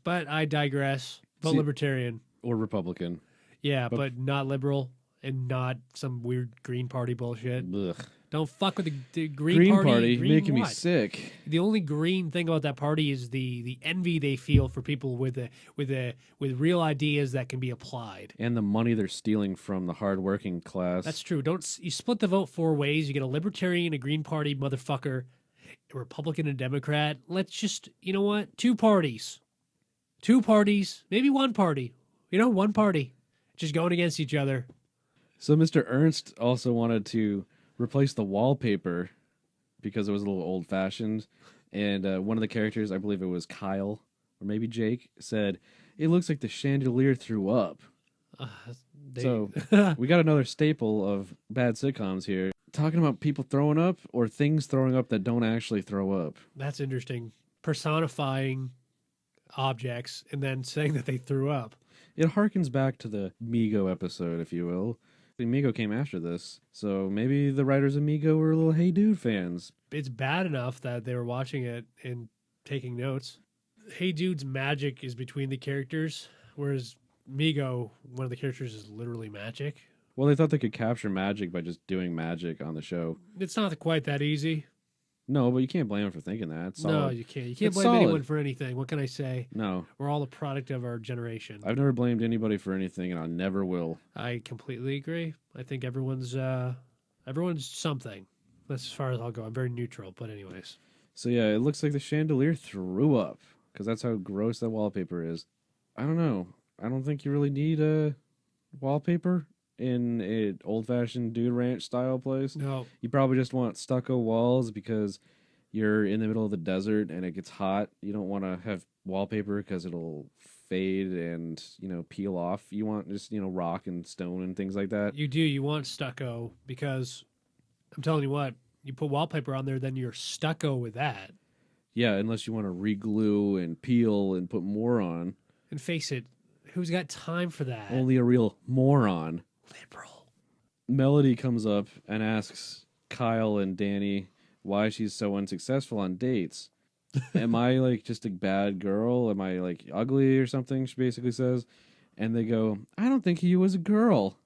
But I digress. Vote libertarian. Or Republican. Yeah, but not liberal and not some weird Green Party bullshit. Ugh. Don't fuck with the Green Party. Green making me sick. The only green thing about that party is the envy they feel for people with real ideas that can be applied. And the money they're stealing from the hardworking class. That's true. You split the vote 4 ways. You get a libertarian, a Green Party motherfucker, a Republican, and Democrat. Let's just, you know what? 2 parties. 2 parties. Maybe 1 party. 1 party. Just going against each other. So Mr. Ernst also wanted to replace the wallpaper because it was a little old-fashioned. And one of the characters, I believe it was Kyle, or maybe Jake, said, "It looks like the chandelier threw up." So we got another staple of bad sitcoms here. Talking about people throwing up or things throwing up that don't actually throw up. That's interesting. Personifying objects and then saying that they threw up. It harkens back to the Mego episode, if you will. The Mego came after this, so maybe the writers of Mego were little Hey Dude fans. It's bad enough that they were watching it and taking notes. Hey Dude's magic is between the characters, whereas Mego, one of the characters, is literally magic. Well, they thought they could capture magic by just doing magic on the show. It's not quite that easy. No, but you can't blame them for thinking that. It's No, solid. you can't. You can't It's blame solid. anyone for anything. What can I say? No. We're all a product of our generation. I've never blamed anybody for anything, and I never will. I completely agree. I think everyone's something. That's as far as I'll go. I'm very neutral, but anyways. So yeah, it looks like the chandelier threw up, because that's how gross that wallpaper is. I don't know. I don't think you really need a wallpaper in an old-fashioned Dude Ranch style place. No. You probably just want stucco walls because you're in the middle of the desert and it gets hot. You don't want to have wallpaper because it'll fade and, peel off. You want just, rock and stone and things like that. You do. You want stucco because I'm telling you what, you put wallpaper on there, then you're stucco with that. Yeah, unless you want to re-glue and peel and put more on. And face it, who's got time for that? Only a real moron. Liberal. Melody comes up and asks Kyle and Danny why she's so unsuccessful on dates. Am I just a bad girl? Am I ugly or something? She basically says. And they go, I don't think you was a girl.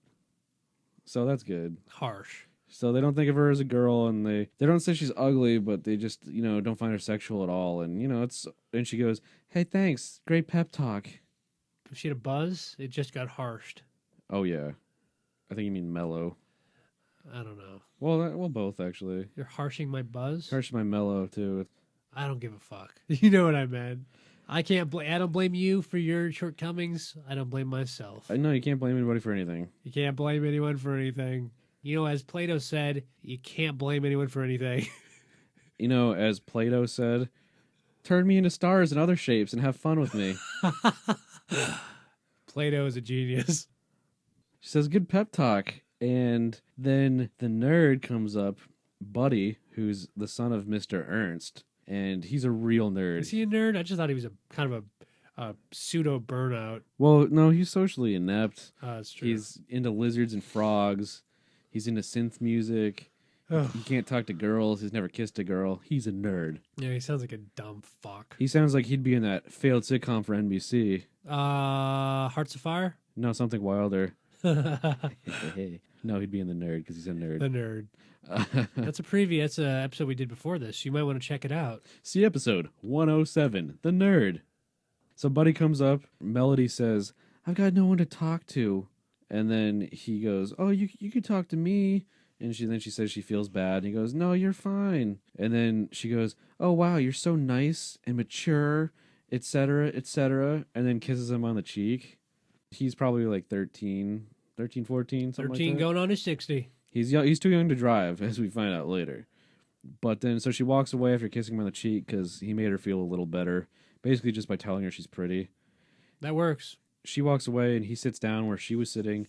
So that's good. Harsh. So they don't think of her as a girl, and they don't say she's ugly, but they just, don't find her sexual at all. And, and she goes, hey, thanks. Great pep talk. If she had a buzz, it just got harshed. Oh, yeah. I think you mean mellow. I don't know. Well, both, actually. You're harshing my buzz? Harsh my mellow, too. I don't give a fuck. You know what I meant. I don't blame you for your shortcomings. I don't blame myself. No, you can't blame anybody for anything. You can't blame anyone for anything. As Plato said, you can't blame anyone for anything. As Plato said, turn me into stars and other shapes and have fun with me. Plato is a genius. She says, good pep talk. And then the nerd comes up, Buddy, who's the son of Mr. Ernst. And he's a real nerd. Is he a nerd? I just thought he was a kind of a pseudo burnout. Well, no, he's socially inept. That's true. He's into lizards and frogs. He's into synth music. Ugh. He can't talk to girls. He's never kissed a girl. He's a nerd. Yeah, he sounds like a dumb fuck. He sounds like he'd be in that failed sitcom for NBC. Hearts of Fire? No, something wilder. The No, he'd be in the nerd because he's a nerd. nerd. That's a preview. That's an episode we did before this. You might want to check it out. See episode 107, The Nerd. So Buddy comes up. Melody says, I've got no one to talk to. And then he goes, oh, you could talk to me. And then she says she feels bad. And he goes, no, you're fine. And then she goes, oh, wow, you're so nice and mature, etc., etc. And then kisses him on the cheek. He's probably like 13, 14, something 13 like that. going on to 60. He's young, he's too young to drive, as we find out later. But then, so she walks away after kissing him on the cheek because he made her feel a little better, basically just by telling her she's pretty. That works. She walks away, and he sits down where she was sitting,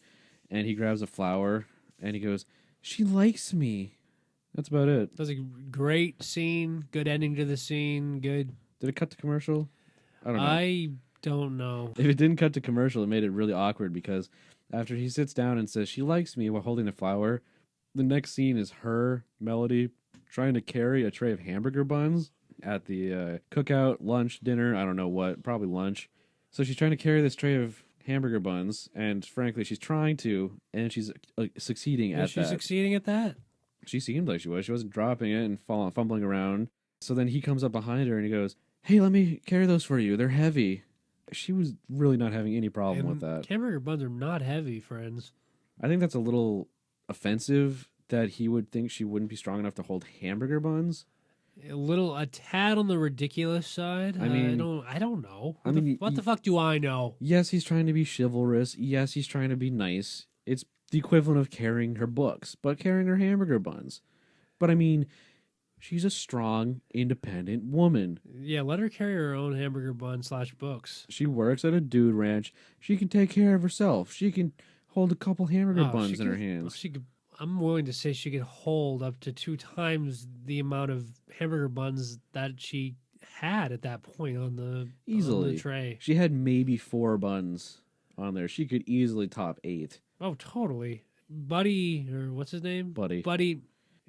and he grabs a flower, and he goes, she likes me. That's about it. That was a great scene. Good ending to the scene. Good. Did it cut to commercial? I don't know. I don't know. If it didn't cut to commercial, it made it really awkward because after he sits down and says, she likes me while holding the flower, the next scene is her, Melody, trying to carry a tray of hamburger buns at the cookout, lunch, dinner, I don't know what, probably lunch. So she's trying to carry this tray of hamburger buns, and frankly, she's trying to, and she's succeeding at Is she that. succeeding at that? She seemed like she was. She wasn't dropping it and fumbling around. So then he comes up behind her and he goes, hey, let me carry those for you. They're heavy. She was really not having any problem with that. Hamburger buns are not heavy, friends. I think that's a little offensive that he would think she wouldn't be strong enough to hold hamburger buns. A tad on the ridiculous side. I mean, I don't know. What The fuck do I know? Yes, he's trying to be chivalrous. Yes, he's trying to be nice. It's the equivalent of carrying her books, but carrying her hamburger buns. But I mean, she's a strong, independent woman. Yeah, let her carry her own hamburger bun / books. She works at a dude ranch. She can take care of herself. She can hold a couple hamburger buns in her hands. I'm willing to say she could hold up to 2 times the amount of hamburger buns that she had at that point on the tray. She had maybe 4 buns on there. She could easily top 8. Oh, totally. Buddy, or what's his name? Buddy.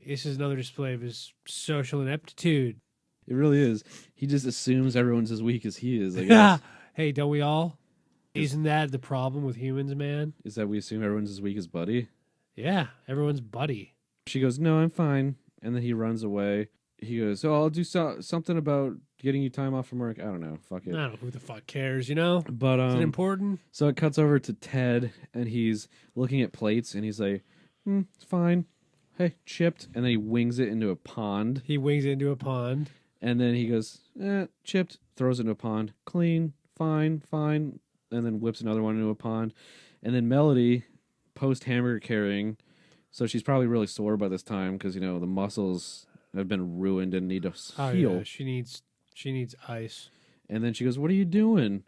This is another display of his social ineptitude. It really is. He just assumes everyone's as weak as he is, I guess. Hey, don't we all? Isn't that the problem with humans, man? Is that we assume everyone's as weak as Buddy? Yeah, everyone's buddy. She goes, no, I'm fine. And then he runs away. He goes, oh, I'll do something about getting you time off from work. I don't know. Fuck it. I don't know who the fuck cares, you know? But Is it important? So it cuts over to Ted, and he's looking at plates, and he's like, it's fine. Hey, chipped. And then he wings it into a pond. He wings it into a pond. And then he goes, chipped, throws it into a pond. Clean, fine. And then whips another one into a pond. And then Melody, post-hamburger carrying, so she's probably really sore by this time because, you know, the muscles have been ruined and need to heal. Yeah, she needs ice. And then she goes, what are you doing?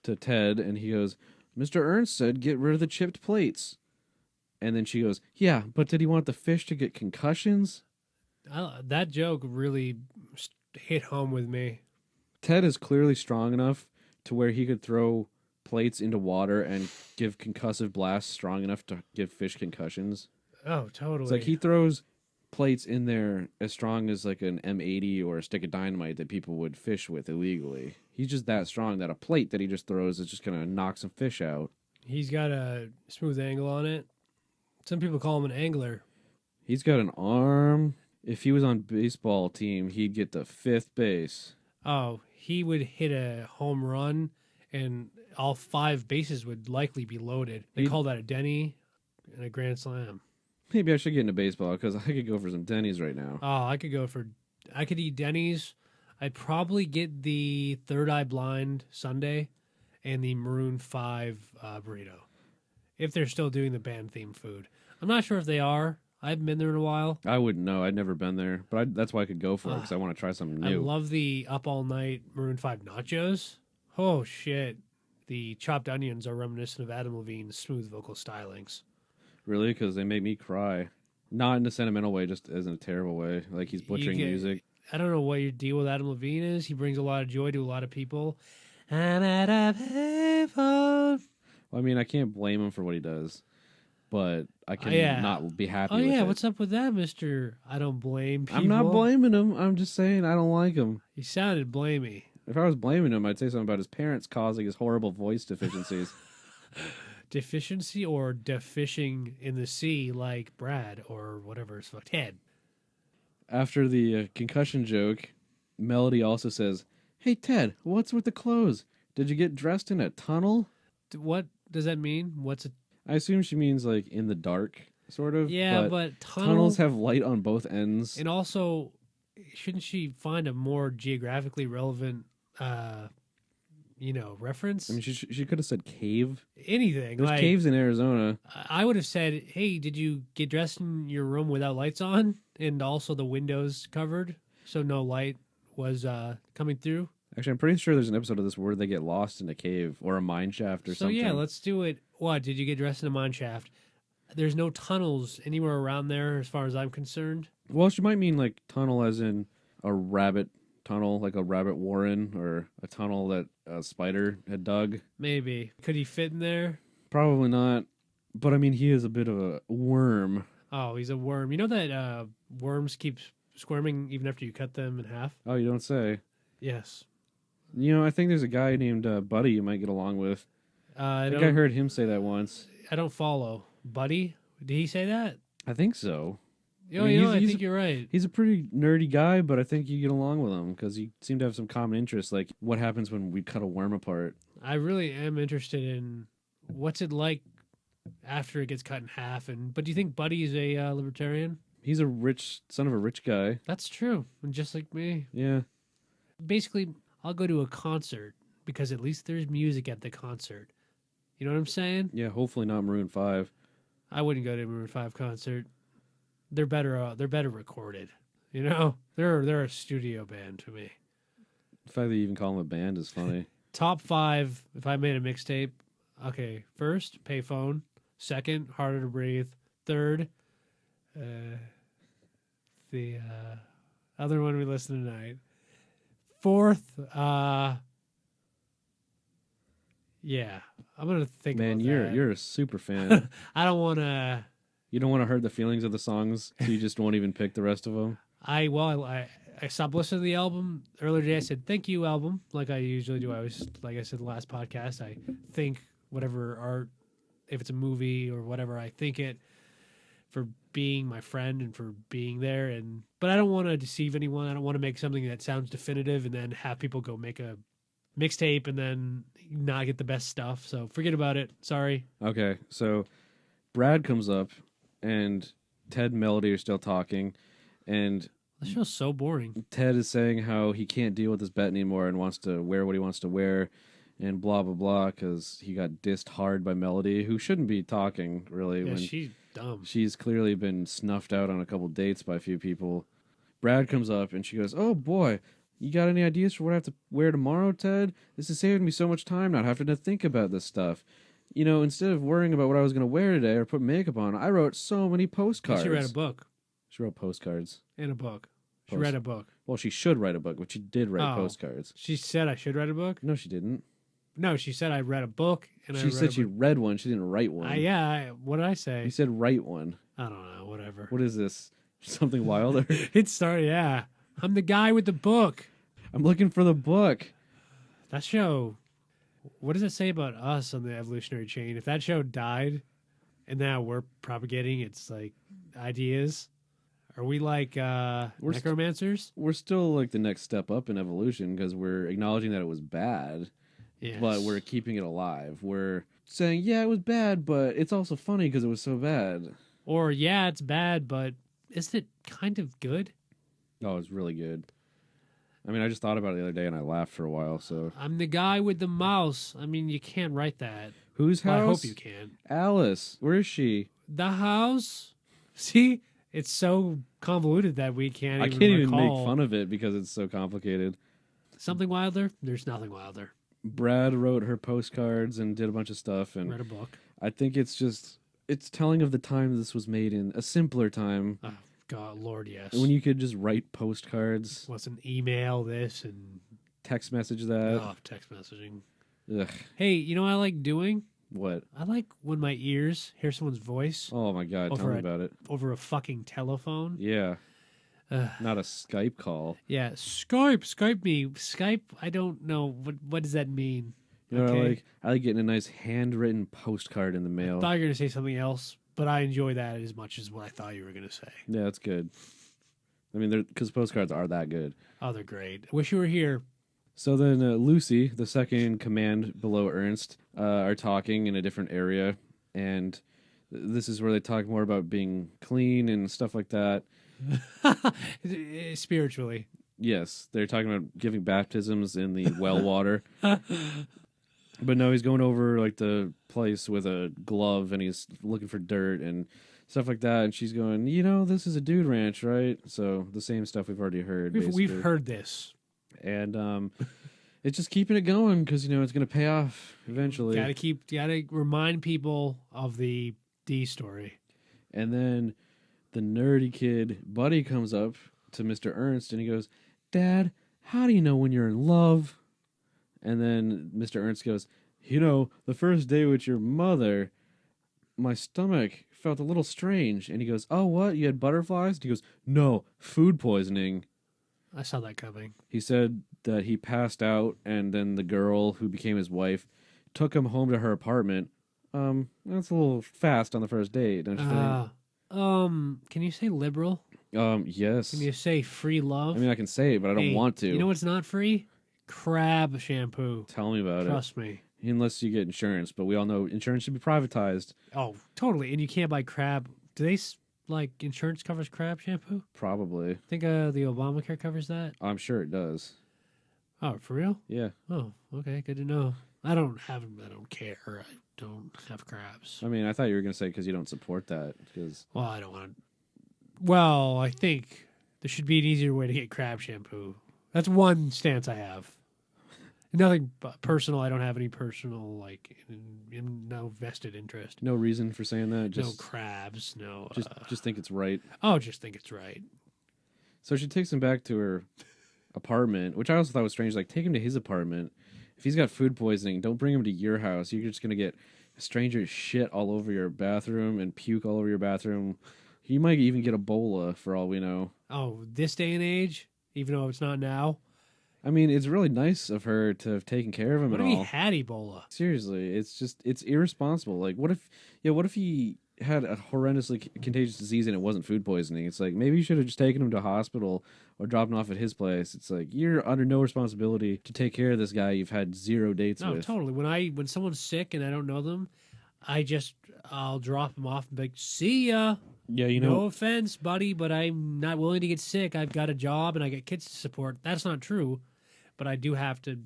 To Ted. And he goes, Mr. Ernst said get rid of the chipped plates. And then she goes, yeah, but did he want the fish to get concussions? That joke really hit home with me. Ted is clearly strong enough to where he could throw plates into water and give concussive blasts strong enough to give fish concussions. Oh, totally. It's like he throws plates in there as strong as like an M80 or a stick of dynamite that people would fish with illegally. He's just that strong that a plate that he just throws is just going to knock some fish out. He's got a smooth angle on it. Some people call him an angler. He's got an arm. If he was on baseball team, he'd get to 5th base. Oh, he would hit a home run and all 5 bases would likely be loaded. They call that a Denny and a grand slam. Maybe I should get into baseball because I could go for some Denny's right now. Oh, I could eat Denny's. I'd probably get the Third Eye Blind Sundae and the Maroon 5 burrito. If they're still doing the band theme food. I'm not sure if they are. I haven't been there in a while. I wouldn't know. I'd never been there. But that's why I could go for it because I want to try something new. I love the Up All Night Maroon 5 nachos. Oh, shit. the chopped onions are reminiscent of Adam Levine's smooth vocal stylings. Really? Because they make me cry. Not in a sentimental way, just as in a terrible way. Like he's butchering music. I don't know what your deal with Adam Levine is. He brings a lot of joy to a lot of people. I'm out of heaven. Well, I mean, I can't blame him for what he does, but I can not be happy with it. What's up with that, Mister? I don't blame people. I'm not blaming him. I'm just saying I don't like him. He sounded blamey. If I was blaming him, I'd say something about his parents causing his horrible voice deficiencies. Deficiency or defishing in the sea like Brad or whatever it's fucked. Ted. After the concussion joke, Melody also says, "Hey, Ted, what's with the clothes? Did you get dressed in a tunnel?" What does that mean? What's a... I assume she means like in the dark, sort of. Yeah, but tunnels have light on both ends. And also, shouldn't she find a more geographically relevant reference? I mean, she could have said cave. Anything. There's caves in Arizona. I would have said, hey, did you get dressed in your room without lights on? And also the windows covered, so no light was coming through? Actually, I'm pretty sure there's an episode of this where they get lost in a cave or a mine shaft or something. So yeah, let's do it. What, did you get dressed in a mine shaft? There's no tunnels anywhere around there as far as I'm concerned. Well, she might mean like tunnel as in a rabbit tunnel, like a rabbit warren, or a tunnel that a spider had dug. Maybe. Could he fit in there? Probably not. But I mean, he is a bit of a worm. Oh, he's a worm. You know that worms keep squirming even after you cut them in half? Oh, you don't say. Yes. You know, I think there's a guy named Buddy you might get along with. I think I heard him say that once. I don't follow. Buddy? Did he say that? I think so. I think you're right. He's a pretty nerdy guy, but I think you get along with him because you seem to have some common interests, like what happens when we cut a worm apart. I really am interested in what's it like after it gets cut in half. But do you think Buddy is a libertarian? He's a rich son of a rich guy. That's true. And just like me. Yeah. Basically, I'll go to a concert because at least there's music at the concert. You know what I'm saying? Yeah, hopefully not Maroon 5. I wouldn't go to a Maroon 5 concert. They're better. They're better recorded. You know, they're a studio band to me. The fact that you even call them a band is funny. Top 5. If I made a mixtape, okay. First, Payphone. Second, Harder to Breathe. Third, the other one we listened to tonight. Fourth, yeah, I'm gonna think. Man, about you're a super fan. I don't want to. You don't want to hurt the feelings of the songs, so you just won't even pick the rest of them. I stopped listening to the album earlier today. I said thank you, album, like I usually do. Like I said the last podcast, I think whatever art, if it's a movie or whatever, I think it for being my friend and for being there. But I don't want to deceive anyone. I don't want to make something that sounds definitive and then have people go make a mixtape and then not get the best stuff. So forget about it. Sorry. Okay, so Brad comes up and Ted and Melody are still talking, and this show's so boring. Ted is saying how he can't deal with this bet anymore and wants to wear what he wants to wear and blah, blah, blah, because he got dissed hard by Melody, who shouldn't be talking, really. Yeah, she's dumb. She's clearly been snuffed out on a couple dates by a few people. Brad comes up and she goes, "Oh, boy, you got any ideas for what I have to wear tomorrow, Ted? This is saving me so much time not having to think about this stuff. You know, instead of worrying about what I was going to wear today or put makeup on, I wrote so many postcards." She read a book. She wrote postcards. And a book. She read a book. Well, she should write a book, but she did write postcards. She said I should write a book? No, she didn't. No, she said I read a book. And she said she read one. She didn't write one. What did I say? You said write one. I don't know. Whatever. What is this? Something wilder? It started, yeah. I'm the guy with the book. I'm looking for the book. That show, what does it say about us on the evolutionary chain? If that show died and now we're propagating its like ideas, are we like necromancers? We're still like the next step up in evolution because we're acknowledging that it was bad, yes. But we're keeping it alive. We're saying, yeah, it was bad, but it's also funny because it was so bad. Or, yeah, it's bad, but isn't it kind of good? Oh, it's really good. I mean, I just thought about it the other day and I laughed for a while. So I'm the guy with the mouse. I mean, you can't write that. Whose house? Well, I hope you can. Alice. Where is she? The house. See, it's so convoluted that we can't. I can't even make fun of it because it's so complicated. Something wilder? There's nothing wilder. Brad wrote her postcards and did a bunch of stuff, and Read a book. I think it's telling of the time this was made in, a simpler time Oh, God, Lord, yes. when you could just write postcards, Wasn't email this and text message that. text messaging. Ugh, Hey, you know what I like doing? what? I like when my ears hear someone's voice Oh my God, tell Over me it. about it. over a fucking telephone. Yeah, Ugh. not a Skype call. Yeah, Skype me. Skype, I don't know. What does that mean? You know what Okay. I like getting a nice handwritten postcard in the I mail. thought you were going to say something else, but I enjoy that as much as what I thought you were going to say. Yeah, that's good. I mean, because postcards are that good. Oh, they're great. I wish you were here. So then Lucy, the second in command below Ernst, are talking in a different area, and this is where they talk more about being clean and stuff like that. Spiritually. Yes, they're talking about giving baptisms in the well water. But no, he's going over like the place with a glove, and he's looking for dirt and stuff like that. And she's going, this is a dude ranch, right? So the same stuff we've already heard. We've basically. heard this. And it's just keeping it going because it's going to pay off eventually. Gotta remind people of the D story. And then the nerdy kid Buddy comes up to Mr. Ernst and he goes, "Dad, how do you know when you're in love?" And then Mr. Ernst goes, "The first day with your mother, my stomach felt a little strange." And he goes, "Oh, what? You had butterflies?" And he goes, "No, food poisoning." I saw that coming. He said that he passed out, and then the girl who became his wife took him home to her apartment. That's a little fast on the first date, don't you think? Can you say liberal? Yes. Can you say free love? I mean, I can say it, but I don't Hey, want to. You know what's not free? Crab shampoo. Tell me about Trust me. it. Unless you get insurance, but we all know insurance should be privatized. Oh, totally. And you can't buy crab. Do they insurance covers crab shampoo? Probably. I think the Obamacare covers that. I'm sure it does. Oh, for real? Yeah. Oh, okay. Good to know. I don't care. I don't have crabs. I mean, I thought you were going to say because you don't support that. Because Well, I don't want to. Well, I think there should be an easier way to get crab shampoo. That's one stance I have. Nothing personal. I don't have any personal, no vested interest. no reason for saying that. No Just, crabs. No. just think it's right. Just think it's right. So she takes him back to her apartment, which I also thought was strange. Like, take him to his apartment. If he's got food poisoning, don't bring him to your house. You're just going to get strangers shit all over your bathroom and puke all over your bathroom. You might even get Ebola for all we know. Oh, this day and age, even though it's not now. I mean, it's really nice of her to have taken care of him What and if he all. had Ebola? Seriously, it's irresponsible. Like, what if he had a horrendously contagious disease and it wasn't food poisoning? It's like, maybe you should have just taken him to a hospital or dropped him off at his place. It's like, you're under no responsibility to take care of this guy you've had 0 dates No, with. totally. When someone's sick and I don't know them, I'll drop them off and be like, "See ya." Yeah, No offense, buddy, but I'm not willing to get sick. I've got a job and I got kids to support. That's not true, but I do have to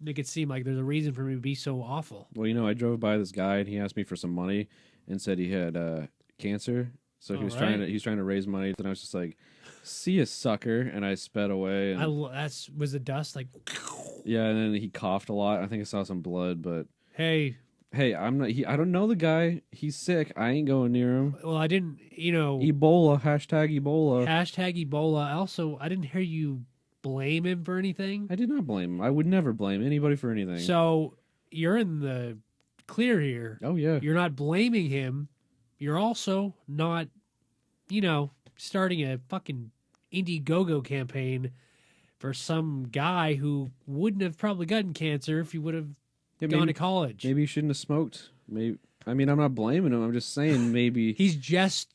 make it seem like there's a reason for me to be so awful. Well, I drove by this guy and he asked me for some money and said he had cancer. So he was trying to raise money. And I was just like, "See ya, sucker," and I sped away. And, Was the dust like? yeah, and then he coughed a lot. I think I saw some blood, but Hey, I'm not. I don't know the guy. He's sick. I ain't going near him. well, I didn't. Ebola. Hashtag Ebola. Hashtag Ebola. Also, I didn't hear you blame him for anything. I did not blame him. I would never blame anybody for anything. So you're in the clear here. Oh yeah. You're not blaming him. You're also not, starting a fucking Indiegogo campaign for some guy who wouldn't have probably gotten cancer if he would have gone to college. Maybe he shouldn't have smoked. Maybe. I mean, I'm not blaming him. I'm just saying maybe. He's just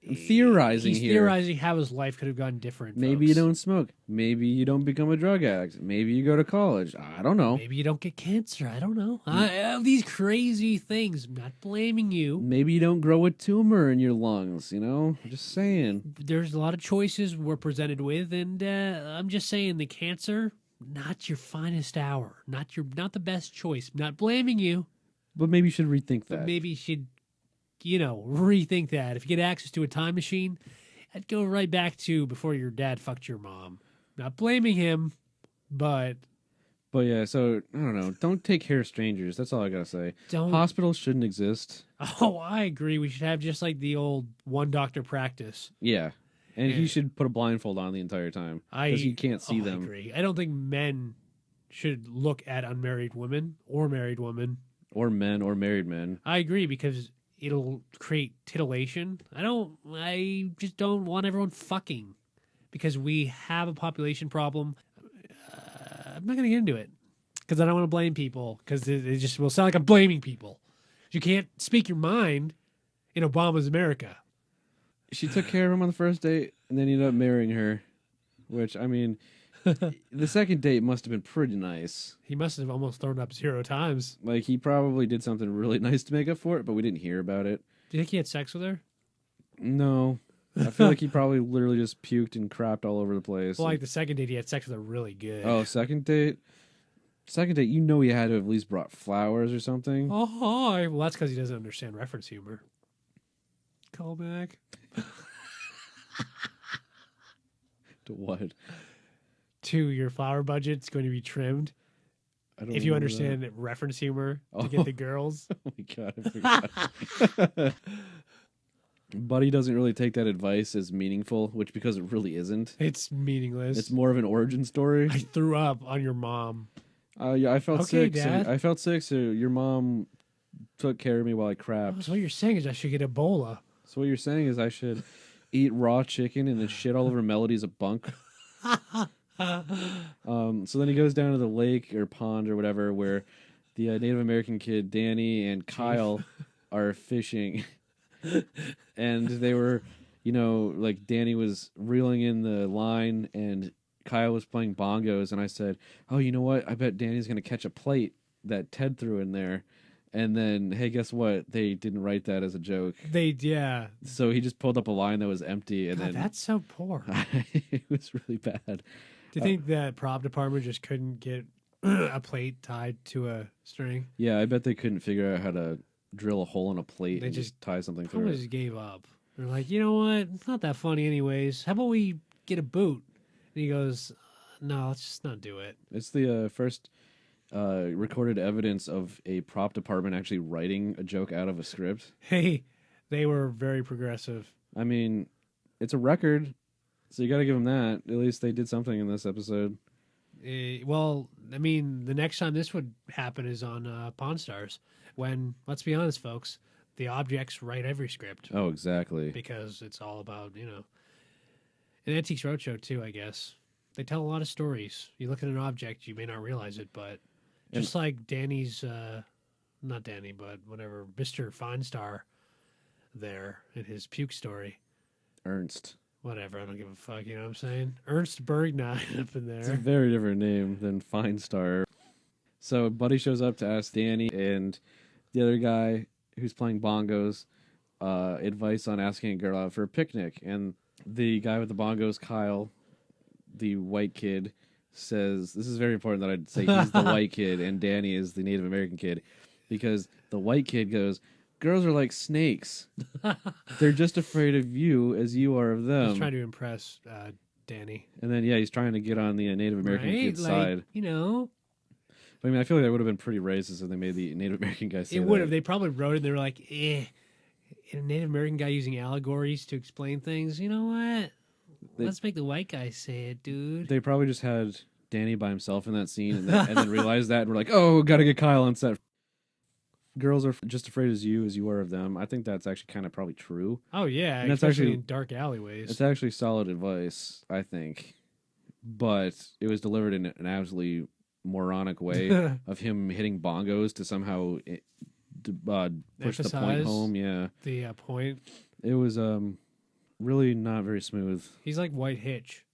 I'm theorizing he's here. theorizing how his life could have gone different. Maybe folks. you don't smoke. Maybe you don't become a drug addict. Maybe you go to college. I don't know. Maybe you don't get cancer. I don't know. I have these crazy things. I'm not blaming you. Maybe you don't grow a tumor in your lungs. I'm just saying. There's a lot of choices we're presented with, and I'm just saying the cancer, not your finest hour, not the best choice. I'm not blaming you, But maybe you should rethink that. but maybe you should, rethink that. If you get access to a time machine, I'd go right back to before your dad fucked your mom. Not blaming him, but But yeah, so I don't know. Don't take care of strangers. That's all I gotta say. Don't. Hospitals shouldn't exist. Oh, I agree. We should have just like the old one doctor practice. Yeah, and he Yeah. should put a blindfold on the entire time because you can't see I them. agree. I don't think men should look at unmarried women or married women. Or men or married men. I agree because it'll create titillation. I just don't want everyone fucking because we have a population problem. I'm not going to get into it because I don't want to blame people because it just will sound like I'm blaming people. You can't speak your mind in Obama's America. She took care of him on the first date and then he ended up marrying her, which, I mean, the second date must have been pretty nice. He must have almost thrown up 0 times. Like, he probably did something really nice to make up for it, but we didn't hear about it. Do you think he had sex with her? No. I feel like he probably literally just puked and crapped all over the place. Well, like the second date, he had sex with her really good. Oh, second date? Second date, you know he had to have at least brought flowers or something. Oh, hi. Well, that's because he doesn't understand reference humor. Call back. To what? To your flower budget's going to be trimmed I don't if you remember understand reference humor to Oh. get the girls. that. Oh my god, I forgot. Buddy doesn't really take that advice as meaningful, which because it really isn't. It's meaningless. It's more of an origin story. I threw up on your mom. Yeah, I felt Okay, sick. Dad. I felt sick, so your mom took care of me while I crapped. So what you're saying is I should get Ebola. So what you're saying is I should eat raw chicken and then shit all over Melody's a bunk. So then he goes down to the lake or pond or whatever where the Native American kid Danny and Kyle are fishing, and they were, like Danny was reeling in the line and Kyle was playing bongos, and I said, "Oh, you know what? I bet Danny's gonna catch a plate that Ted threw in there." And then, hey, guess what? They didn't write that as a joke. Yeah. So he just pulled up a line that was empty, and God, then that's so poor. it was really bad. Do you think that prop department just couldn't get a plate tied to a string? Yeah, I bet they couldn't figure out how to drill a hole in a plate They and just just tie something through Probably it. just gave up. They're like, you know what? It's not that funny anyways. How about we get a boot? And he goes, no, let's just not do it. It's the first recorded evidence of a prop department actually writing a joke out of a script. Hey, they were very progressive. I mean, it's a record, so you got to give them that. At least they did something in this episode. Well, I mean, the next time this would happen is on Pawn Stars, when, let's be honest, folks, the objects write every script Oh, exactly. because it's all about, an Antiques Roadshow, too, I guess. They tell a lot of stories. You look at an object, you may not realize it, but just like Danny's, not Danny, but whatever, Mr. Feinstar there in his puke story. Ernst. Whatever, I don't give a fuck, you know what I'm saying? Ernst Bergnein up in It's a there. very different name than Feinstar. So Buddy shows up to ask Danny and the other guy who's playing bongos advice on asking a girl out for a picnic. And the guy with the bongos, Kyle, the white kid, says, this is very important that I'd say he's the white kid and Danny is the Native American kid, because the white kid goes, girls are like snakes. They're just afraid of you as you are of them. He's trying to impress Danny. And then, he's trying to get on the Native American Right? kid's Like, side. But I mean, I feel like that would have been pretty racist if they made the Native American guy say It would have. that. They probably wrote it and they were like, a Native American guy using allegories to explain things. You know what? Let's make the white guy say it, dude. They probably just had Danny by himself in that scene and then realized that and were like, oh, gotta get Kyle on set. Girls are just afraid as you are of them. I think that's actually kind of probably true. Oh, yeah. And that's Especially actually- in dark alleyways. It's actually solid advice, I think. But it was delivered in an absolutely moronic way of him hitting bongos to somehow push the point Emphasize home. Yeah. the point. It was really not very smooth. He's like White Hitch.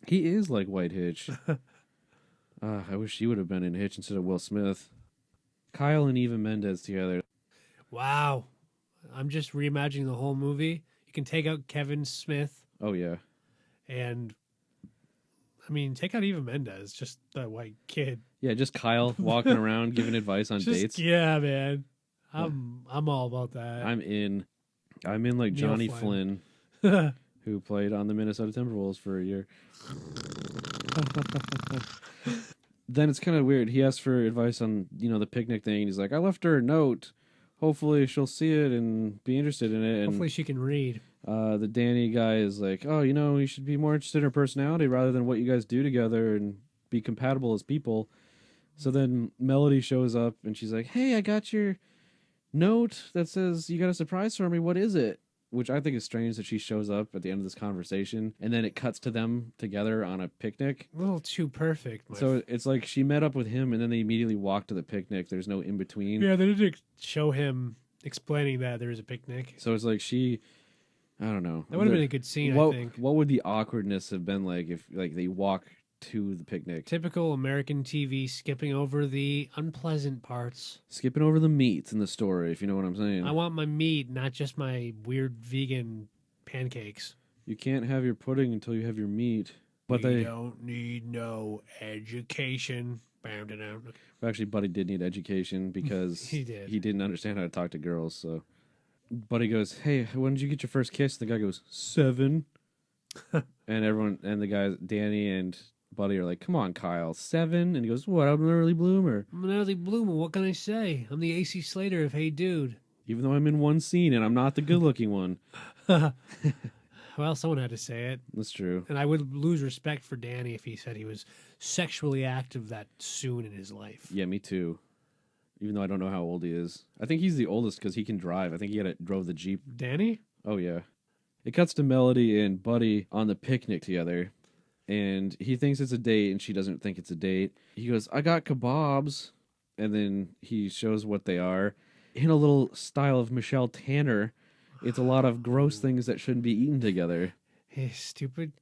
He is like White Hitch. I wish he would have been in Hitch instead of Will Smith. Kyle and Eva Mendes together. Wow. I'm just reimagining the whole movie. You can take out Kevin Smith Oh, yeah. and, I mean, take out Eva Mendes, just that white kid. Yeah, just Kyle walking around giving advice on Just, dates. yeah, man. I'm all about that. I'm in like Neil Johnny Flynn. Flynn, who played on the Minnesota Timberwolves for a year. then it's kind of weird. He asks for advice on, the picnic thing. And he's like, I left her a note. Hopefully she'll see it and be interested in it. And Hopefully she can read. the Danny guy is like, oh, you should be more interested in her personality rather than what you guys do together and be compatible as people. So then Melody shows up and she's like, hey, I got your note that says you got a surprise for me. What is it? Which I think is strange that she shows up at the end of this conversation and then it cuts to them together on a picnic. A little too perfect. So it's like she met up with him and then they immediately walk to the picnic. There's no in between. Yeah, they didn't show him explaining that there is a picnic. So it's like I don't know. That would have been a good scene, I I think. What would the awkwardness have been like if they walk to the picnic? Typical American TV, skipping over the unpleasant parts. Skipping over the meat in the story, if you know what I'm saying. I want my meat, not just my weird vegan pancakes. You can't have your pudding until you have your meat. But we don't need no education. Actually, Buddy did need education because He did. He didn't understand how to talk to girls. So Buddy goes, hey, when did you get your first kiss? The guy goes, 7. and the guys, Danny and Buddy, are like, come on, Kyle, 7? And he goes, what, I'm an early bloomer. I'm an early bloomer, what can I say? I'm the AC Slater of Hey Dude. Even though I'm in one scene and I'm not the good-looking one. Well, someone had to say it. That's true. And I would lose respect for Danny if he said he was sexually active that soon in his life. Yeah, me too. Even though I don't know how old he is. I think he's the oldest because he can drive. I think he drove the Jeep. Danny? Oh, yeah. It cuts to Melody and Buddy on the picnic together. And he thinks it's a date, and she doesn't think it's a date. He goes, I got kebabs. And then he shows what they are. In a little style of Michelle Tanner, it's a lot of gross things that shouldn't be eaten together. Hey, stupid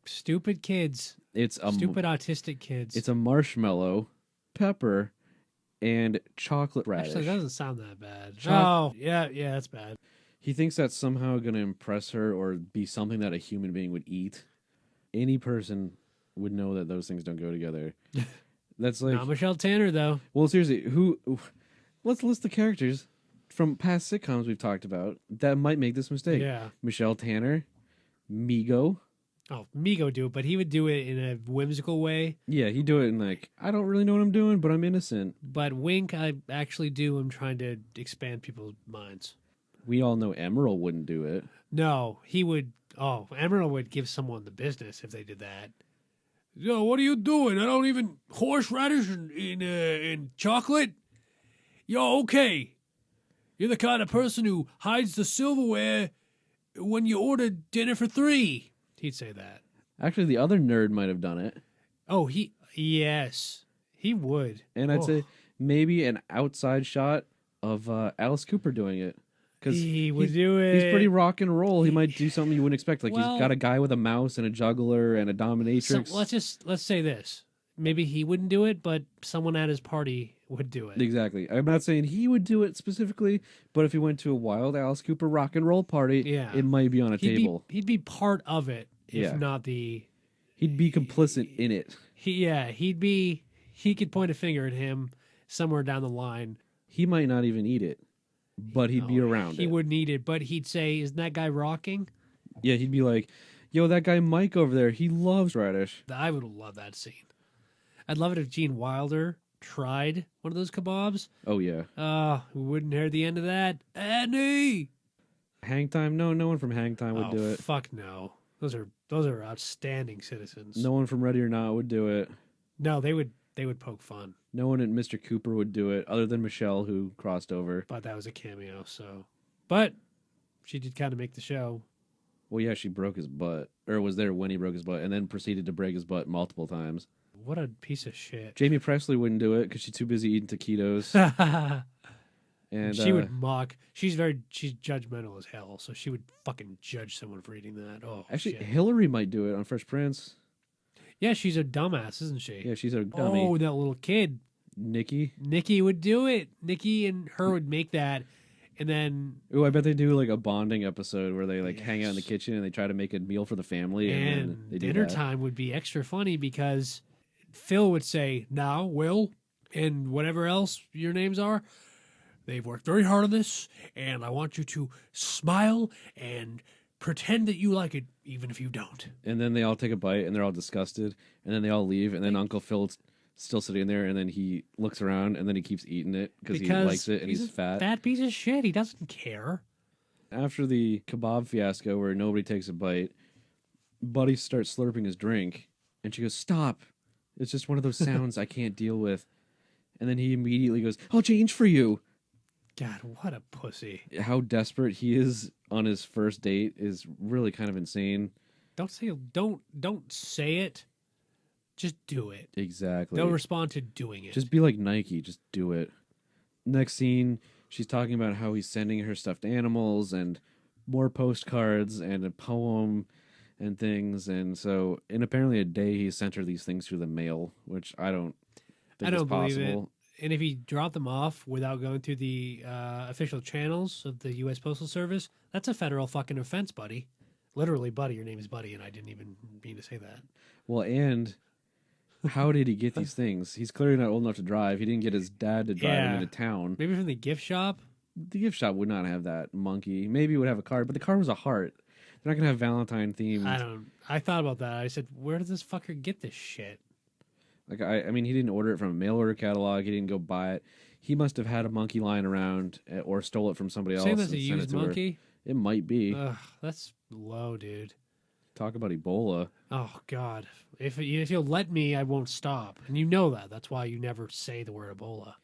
kids. It's stupid autistic kids. It's a marshmallow, pepper, and chocolate radish. Actually, that doesn't sound that bad. Oh, yeah, that's bad. He thinks that's somehow going to impress her or be something that a human being would eat. Any person would know that those things don't go together. That's like... Not Michelle Tanner, though. Well, seriously, let's list the characters from past sitcoms we've talked about that might make this mistake. Yeah. Michelle Tanner, Migo. Oh, Migo do it, but he would do it in a whimsical way. Yeah, he'd do it in like, I don't really know what I'm doing, but I'm innocent. But Wink, I actually do. I'm trying to expand people's minds. We all know Emerald wouldn't do it. No, he would. Oh, Emerald would give someone the business if they did that. Yo, what are you doing? I don't even horseradish in chocolate. Yo, okay. You're the kind of person who hides the silverware when you order dinner for 3. He'd say that. Actually, the other nerd might have done it. Oh, yes, he would. And I'd say maybe an outside shot of Alice Cooper doing it. Because he would do it. He's pretty rock and roll. He might do something you wouldn't expect. Like, Well, he's got a guy with a mouse and a juggler and a dominatrix. So let's say this. Maybe he wouldn't do it, but someone at his party would do it. Exactly. I'm not saying he would do it specifically, but if he went to a wild Alice Cooper rock and roll party, it might be on a table. He'd be part of it, if Yeah. not the... He'd be complicit in it. He could point a finger at him somewhere down the line. He might not even eat it, but he'd be around it. He wouldn't eat it, but he'd say, isn't that guy rocking? Yeah, he'd be like, yo, that guy Mike over there, he loves radish. I would love that scene. I'd love it if Gene Wilder tried one of those kebabs. Oh, yeah. We wouldn't hear the end of that. Annie! Hang Time? No one from Hang Time would do it. Fuck no. Those are outstanding citizens. No one from Ready or Not would do it. No, they would poke fun. No one at Mr. Cooper would do it, other than Michelle, who crossed over. But that was a cameo, so. But she did kind of make the show. Well, yeah, she broke his butt, or was there when he broke his butt, and then proceeded to break his butt multiple times. What a piece of shit. Jamie Presley wouldn't do it because she's too busy eating taquitos. And she would mock. She's judgmental as hell, so she would fucking judge someone for eating that. Oh, actually, shit. Hillary might do it on Fresh Prince. Yeah, she's a dumbass, isn't she? Yeah, she's a dummy. Oh, that little kid. Nikki would do it. Nikki and her would make that, and then... Ooh, I bet they do like a bonding episode where they hang out in the kitchen and they try to make a meal for the family. And then they do dinner that. time would be extra funny because Phil would say, now, Will, and whatever else your names are, they've worked very hard on this, and I want you to smile and pretend that you like it, even if you don't. And then they all take a bite and they're all disgusted, and then they all leave, and then Uncle Phil still sitting there, and then he looks around, and then he keeps eating it because he likes it, and he's a fat. Fat piece of shit. He doesn't care. After the kebab fiasco where nobody takes a bite, Buddy starts slurping his drink, and she goes, "Stop. It's just one of those sounds I can't deal with." And then he immediately goes, "I'll change for you." God, what a pussy. How desperate he is on his first date is really kind of insane. Don't say it. Just do it. Exactly. They'll respond to doing it. Just be like Nike. Just do it. Next scene, she's talking about how he's sending her stuffed animals and more postcards and a poem and things. And so, in apparently a day, he sent her these things through the mail, which I don't think is believe possible. it. And if he dropped them off without going through the official channels of the U.S. Postal Service, that's a federal fucking offense, buddy. Literally, buddy. Your name is Buddy, and I didn't even mean to say that. Well, and how did he get these things? He's clearly not old enough to drive. He didn't get his dad to drive him into town. Maybe from the gift shop? The gift shop would not have that monkey. Maybe it would have a card, but the card was a heart. They're not going to have Valentine themed. I thought about that. I said, where does this fucker get this shit? Like, I mean, he didn't order it from a mail order catalog. He didn't go buy it. He must have had a monkey lying around or stole it from somebody else. Saying that's a and sent used it to her. monkey? It might be. Ugh, that's low, dude. Talk about Ebola. Oh, God. If you'll let me, I won't stop. And you know that. That's why you never say the word Ebola.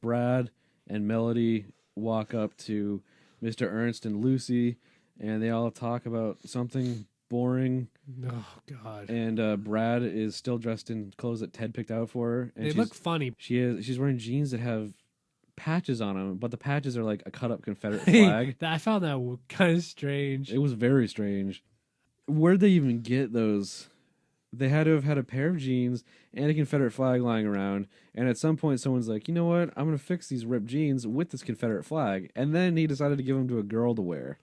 Brad and Melody walk up to Mr. Ernst and Lucy, and they all talk about something boring. Oh, God. And Brad is still dressed in clothes that Ted picked out for her. And They look funny. She's wearing jeans that have patches on them, but the patches are like a cut-up Confederate flag. I found that kind of strange. It was very strange. Where'd they even get those? They had to have had a pair of jeans and a Confederate flag lying around, and at some point someone's like, you know what, I'm going to fix these ripped jeans with this Confederate flag, and then he decided to give them to a girl to wear.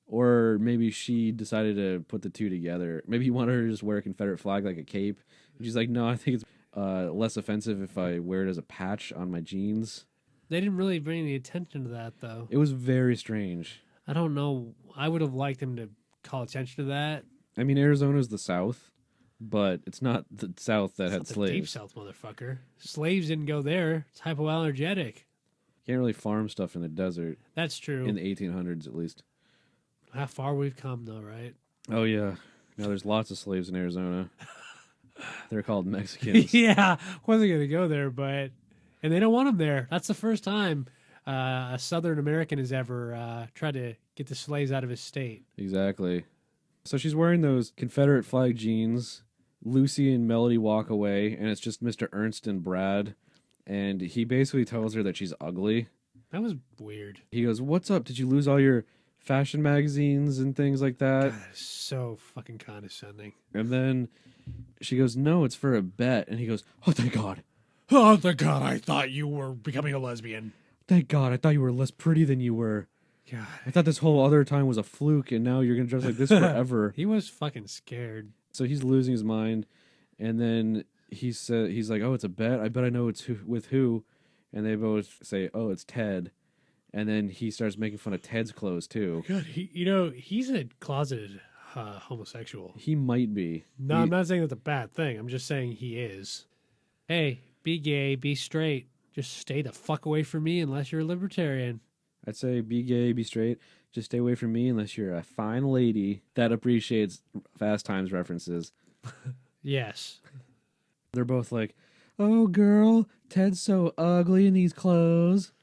Or maybe she decided to put the two together. Maybe he wanted her to just wear a Confederate flag like a cape. And she's like, no, I think it's less offensive if I wear it as a patch on my jeans. They didn't really bring any attention to that, though. It was very strange. I don't know. I would have liked them to call attention to that. I mean, Arizona's the South, but it's not the South that had It's not slaves. the Deep South, motherfucker. Slaves didn't go there. It's hypoallergenic. Can't really farm stuff in the desert. That's true. In the 1800s, at least. How far we've come, though, right? Oh, yeah. Now, there's lots of slaves in Arizona. They're called Mexicans. Yeah, wasn't going to go there, but... And they don't want them there. That's the first time a Southern American has ever tried to get the slaves out of his state. Exactly. So she's wearing those Confederate flag jeans. Lucy and Melody walk away, and it's just Mr. Ernst and Brad. And he basically tells her that she's ugly. That was weird. He goes, "What's up? Did you lose all your fashion magazines and things like that?" God, so fucking condescending. And then she goes, "No, it's for a bet." And he goes, "Oh, thank God. Oh, thank God, I thought you were becoming a lesbian. Thank God, I thought you were less pretty than you were. God. I thought this whole other time was a fluke, and now you're going to dress like this forever." He was fucking scared. So he's losing his mind, and then he's like, "Oh, it's a bet. I bet I know it's with who," and they both say, "Oh, it's Ted," and then he starts making fun of Ted's clothes too. God, he's a closeted homosexual. He might be. No, I'm not saying that's a bad thing. I'm just saying he is. Hey, be gay, be straight. Just stay the fuck away from me unless you're a libertarian. I'd say be gay, be straight. Just stay away from me unless you're a fine lady that appreciates Fast Times references. Yes. They're both like, "Oh, girl, Ted's so ugly in these clothes."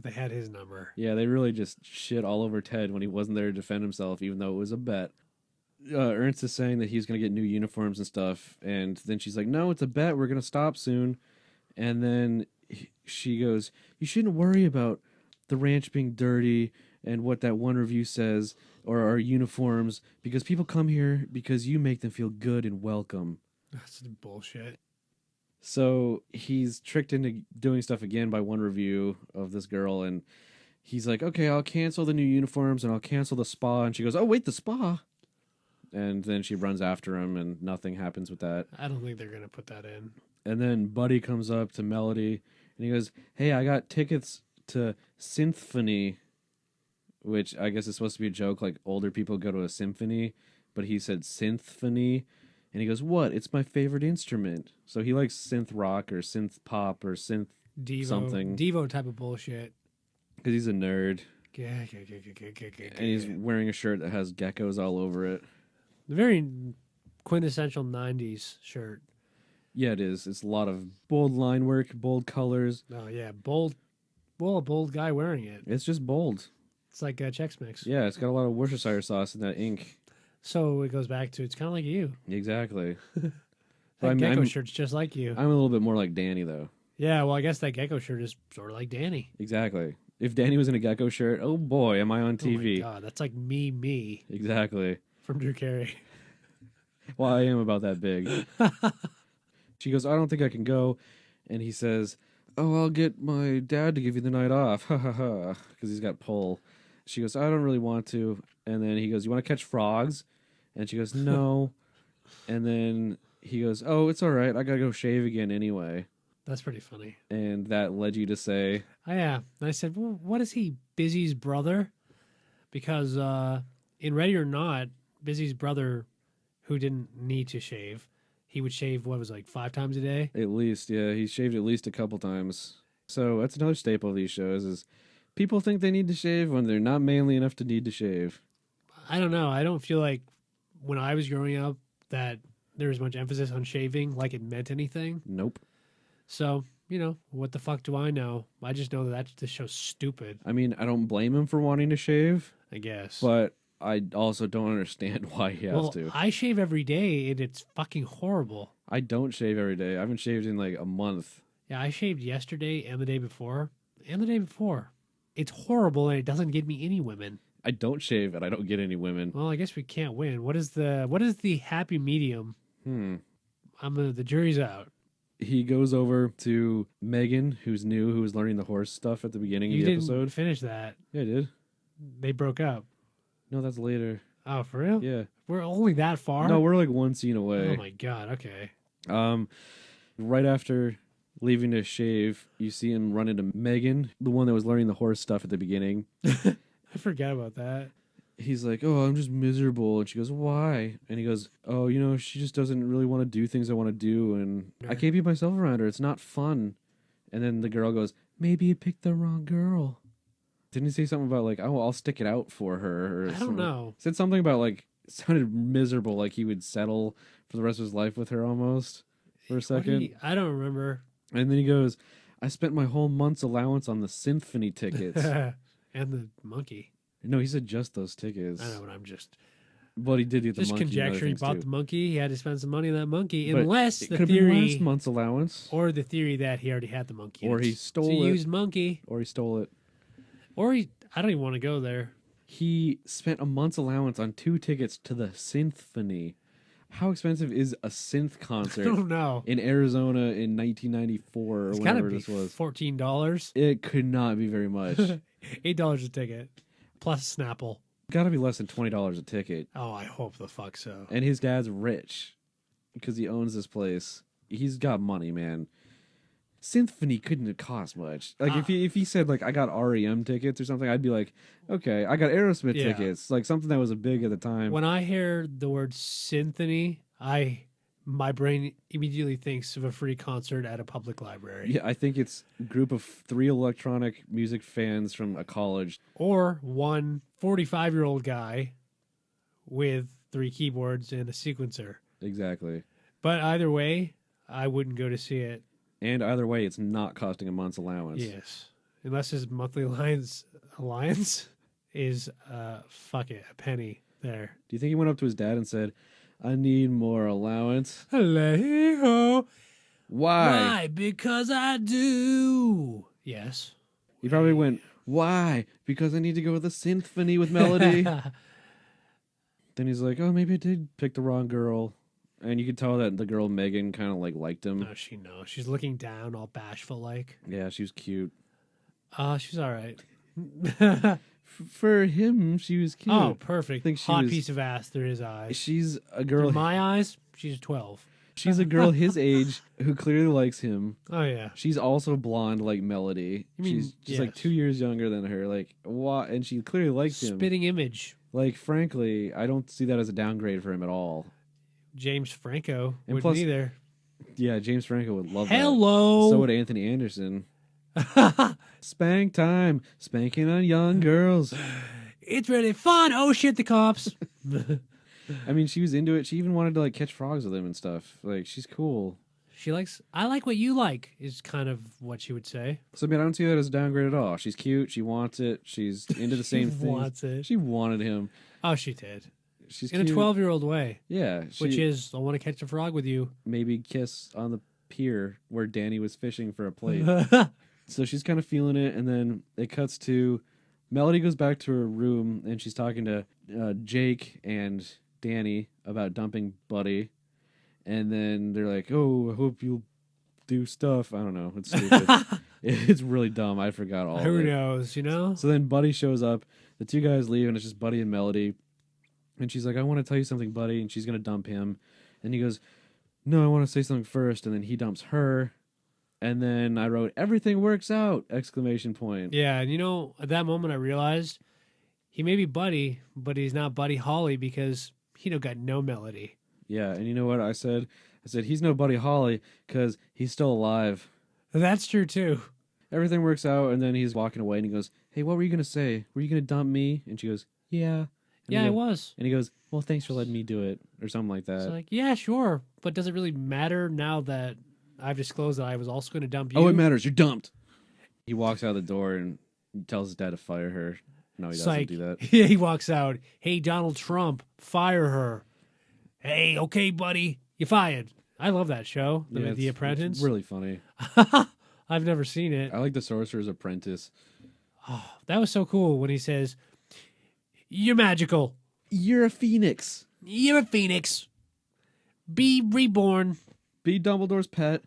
They had his number. Yeah, they really just shit all over Ted when he wasn't there to defend himself, even though it was a bet. Ernst is saying that he's going to get new uniforms and stuff, and then she's like, "No, it's a bet. We're going to stop soon." And then she goes, "You shouldn't worry about the ranch being dirty and what that one review says, or our uniforms, because people come here because you make them feel good and welcome." That's bullshit. So he's tricked into doing stuff again by one review of this girl, and he's like, "Okay, I'll cancel the new uniforms and I'll cancel the spa." And she goes, "Oh, wait, the spa?" And then she runs after him, and nothing happens with that. I don't think they're going to put that in. And then Buddy comes up to Melody, and he goes, "Hey, I got tickets to Symphony," which I guess is supposed to be a joke, like older people go to a symphony, but he said Synthphony, And he goes, "What? It's my favorite instrument." So he likes synth rock or synth pop or synth Devo, something. Devo type of bullshit. Because he's a nerd. And And he's wearing a shirt that has geckos all over it. The very quintessential 90s shirt. Yeah, it is. It's a lot of bold line work, bold colors. Oh, yeah. Bold. Well, a bold guy wearing it. It's just bold. It's like a Chex Mix. Yeah, it's got a lot of Worcestershire sauce in that ink. So it goes back to, it's kind of like you. Exactly. So That gecko shirt's just like you. I'm a little bit more like Danny, though. Yeah, well, I guess that gecko shirt is sort of like Danny. Exactly. If Danny was in a gecko shirt, oh boy, am I on TV. Oh my God, that's like me Exactly. from Drew Carey. Well, I am about that big. She goes, "I don't think I can go." And he says, "Oh, I'll get my dad to give you the night off." Ha ha ha. Because he's got pull. She goes, "I don't really want to." And then he goes, "You want to catch frogs?" And she goes, "No." And then he goes, "Oh, it's all right. I got to go shave again anyway." That's pretty funny. And that led you to say, Oh, yeah. And I said, well, what is he, Busy's brother? Because in Ready or Not, Busy's brother, who didn't need to shave, he would shave, what was it, like 5 times a day? at least, yeah, he shaved at least a couple times. So that's another staple of these shows is people think they need to shave when they're not manly enough to need to shave. I don't know. I don't feel like when I was growing up that there was much emphasis on shaving, like it meant anything. Nope. So, what the fuck do I know? I just know that this show's stupid, I mean, I don't blame him for wanting to shave, I guess. but I also don't understand why he has well, to. I shave every day, and it's fucking horrible. I don't shave every day. I haven't shaved in like a month. Yeah, I shaved yesterday and the day before. And the day before. It's horrible, and it doesn't get me any women. I don't shave and I don't get any women. Well, I guess we can't win. What is the happy medium? The jury's out. He goes over to Megan, who's new, who was learning the horse stuff at the beginning You of the didn't episode. finish that. Yeah, I did. They broke up. No, that's later. Oh, for real? Yeah. We're only that far? No, we're like one scene away. Oh my god, okay. Right after leaving to shave, you see him run into Megan, the one that was learning the horse stuff at the beginning. I forgot about that. He's like, "Oh, I'm just miserable." And she goes, "Why?" And he goes, "Oh, she just doesn't really want to do things I want to do, and I can't be myself around her. It's not fun." And then the girl goes, "Maybe you picked the wrong girl." Didn't he say something about like, "Oh, I'll stick it out for her"? Or I don't know. Said something about like, it sounded miserable, like he would settle for the rest of his life with her almost for a second. I don't remember. And then he goes, "I spent my whole month's allowance on the symphony tickets." And the monkey. No, he said just those tickets. I know, but I'm just But he did get the just monkey. and other conjecture. He things, bought too. the monkey. He had to spend some money on that monkey, But unless it the could have been theory last month's allowance, or the theory that he already had the monkey, Or and he it's- stole so he it. used monkey, or he stole it. or he. I don't even want to go there. He spent a month's allowance on 2 tickets to the symphony. How expensive is a synth I concert don't know. in Arizona in 1994 or It's gotta whenever be this was? $14, It could not be very much. $8 a ticket, plus Snapple. Got to be less than $20 a ticket. Oh, I hope the fuck so. And his dad's rich because he owns this place. He's got money, man. Symphony couldn't have cost much. Like if he said like I got REM tickets or something, I'd be like, okay, I got Aerosmith Yeah. tickets, like something that was a big at the time. When I hear the word symphony, my brain immediately thinks of a free concert at a public library. Yeah, I think it's a group of 3 electronic music fans from a college. Or one 45-year-old guy with 3 keyboards and a sequencer. Exactly. But either way, I wouldn't go to see it. And either way, it's not costing a month's allowance. Yes. Unless his monthly allowance is, fuck it, a penny there. Do you think he went up to his dad and said, "I need more allowance"? Hello. Why? Why? Because I do. Yes. He probably went, "Why? Because I need to go with a symphony with melody." Then he's like, "Oh, maybe I did pick the wrong girl." And you could tell that the girl Megan kind of like liked him. No, she knows. She's looking down, all bashful like. Yeah, she was cute. She's all right. For him, she was cute. Oh, perfect. think she Hot was- piece of ass through his eyes. She's a girl. In my eyes, she's 12. She's a girl his age who clearly likes him. Oh, yeah. She's also blonde like Melody. You mean- She's just like yes. 2 years younger than her. Like what? And she clearly likes him. Spitting image. Like frankly, I don't see that as a downgrade for him at all. James Franco And wouldn't plus- either. Yeah, James Franco would love that. Hello. So would Anthony Anderson. Spank time. Spanking on young girls. It's really fun. Oh shit, the cops. I mean, she was into it. She even wanted to like catch frogs with him and stuff. Like, she's cool. She likes. I like what you like. Is kind of what she would say. So I mean, I don't see that as a downgrade at all. She's cute. She wants it. She's into the same thing. Wants it. She wanted him. Oh, she did. She's In cute. a 12-year-old way, Yeah, which is I want to catch a frog with you. maybe kiss on the pier where Danny was fishing for a plate. So she's kind of feeling it, and then it cuts to Melody goes back to her room, and she's talking to Jake and Danny about dumping Buddy, and then they're like, "Oh, I hope you'll do stuff." I don't know. It's stupid. It's really dumb. I forgot all Who of it. knows? You know. So then Buddy shows up. The two guys leave, and it's just Buddy and Melody. And she's like, "I want to tell you something, Buddy," and she's gonna dump him. And he goes, "No, I want to say something first." And then he dumps her. And then I wrote, "Everything works out!" Exclamation point. Yeah, and you know, at that moment I realized he may be Buddy, but he's not Buddy Holly because he don't got no melody. Yeah, and you know what I said? I said, he's no Buddy Holly because he's still alive. That's true too. Everything works out, and then he's walking away, and he goes, "Hey, what were you going to say? Were you going to dump me?" And she goes, "Yeah." And Yeah, he I goes, was. And he goes, "Well, thanks for letting me do it," or something like that. It's like, yeah, sure, but does it really matter now that I've disclosed that I was also going to dump you? Oh, it matters. You're dumped. He walks out the door and tells his dad to fire her. No, he It's doesn't like, do that. Yeah, he walks out. Hey, Donald Trump, fire her. Hey, okay, buddy, you fired. I love that show, Yeah, The it's Apprentice. really funny. I've never seen it. I like The Sorcerer's Apprentice. That was so cool when he says, "You're magical. You're a phoenix. You're a phoenix. Be reborn." Be Dumbledore's pet.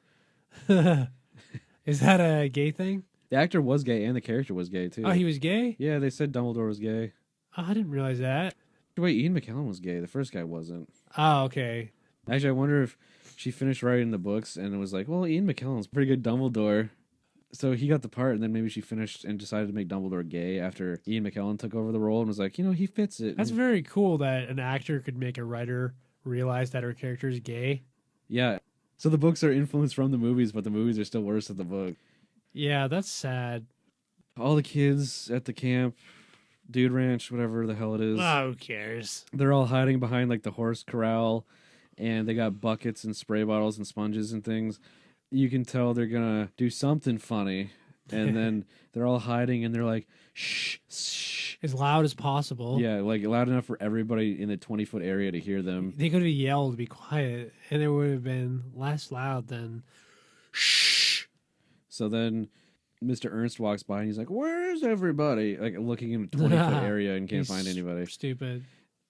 Is that a gay thing? The actor was gay and the character was gay too. Oh, he was gay? Yeah, they said Dumbledore was gay. Oh, I didn't realize that. Wait, Ian McKellen was gay. The first guy wasn't. Oh, okay. Actually, I wonder if she finished writing the books and it was like, well, Ian McKellen's a pretty good Dumbledore. So he got the part, and then maybe she finished and decided to make Dumbledore gay after Ian McKellen took over the role and was like, he fits it. That's very cool that an actor could make a writer realize that her character is gay. Yeah. So the books are influenced from the movies, but the movies are still worse than the book. Yeah, that's sad. All the kids at the camp, Dude Ranch, whatever the hell it is, Oh, who cares? they're all hiding behind like the horse corral, and they got buckets and spray bottles and sponges and things. You can tell they're gonna do something funny, and then they're all hiding and they're like, shh, shh. As loud as possible. Yeah, like loud enough for everybody in the 20-foot area to hear them. They could have yelled to be quiet, and it would have been less loud than shh. So then Mr. Ernst walks by and he's like, "Where is everybody?" Like looking in a 20-foot area and can't He's find anybody. Stupid.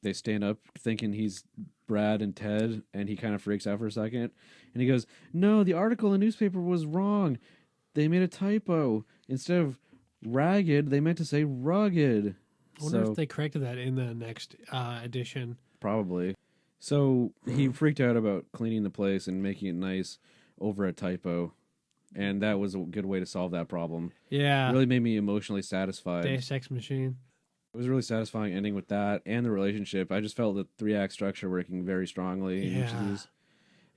They stand up thinking he's Brad and Ted, and he kind of freaks out for a second. And he goes, "No, the article in the newspaper was wrong. They made a typo. Instead of ragged, they meant to say rugged." I wonder So if they corrected that in the next edition. probably. So he freaked out about cleaning the place and making it nice over a typo. And that was a good way to solve that problem. Yeah. It really made me emotionally satisfied. Deus Ex Machine. It was really satisfying ending with that and the relationship. I just felt the 3-act structure working very strongly in each of Yeah. these.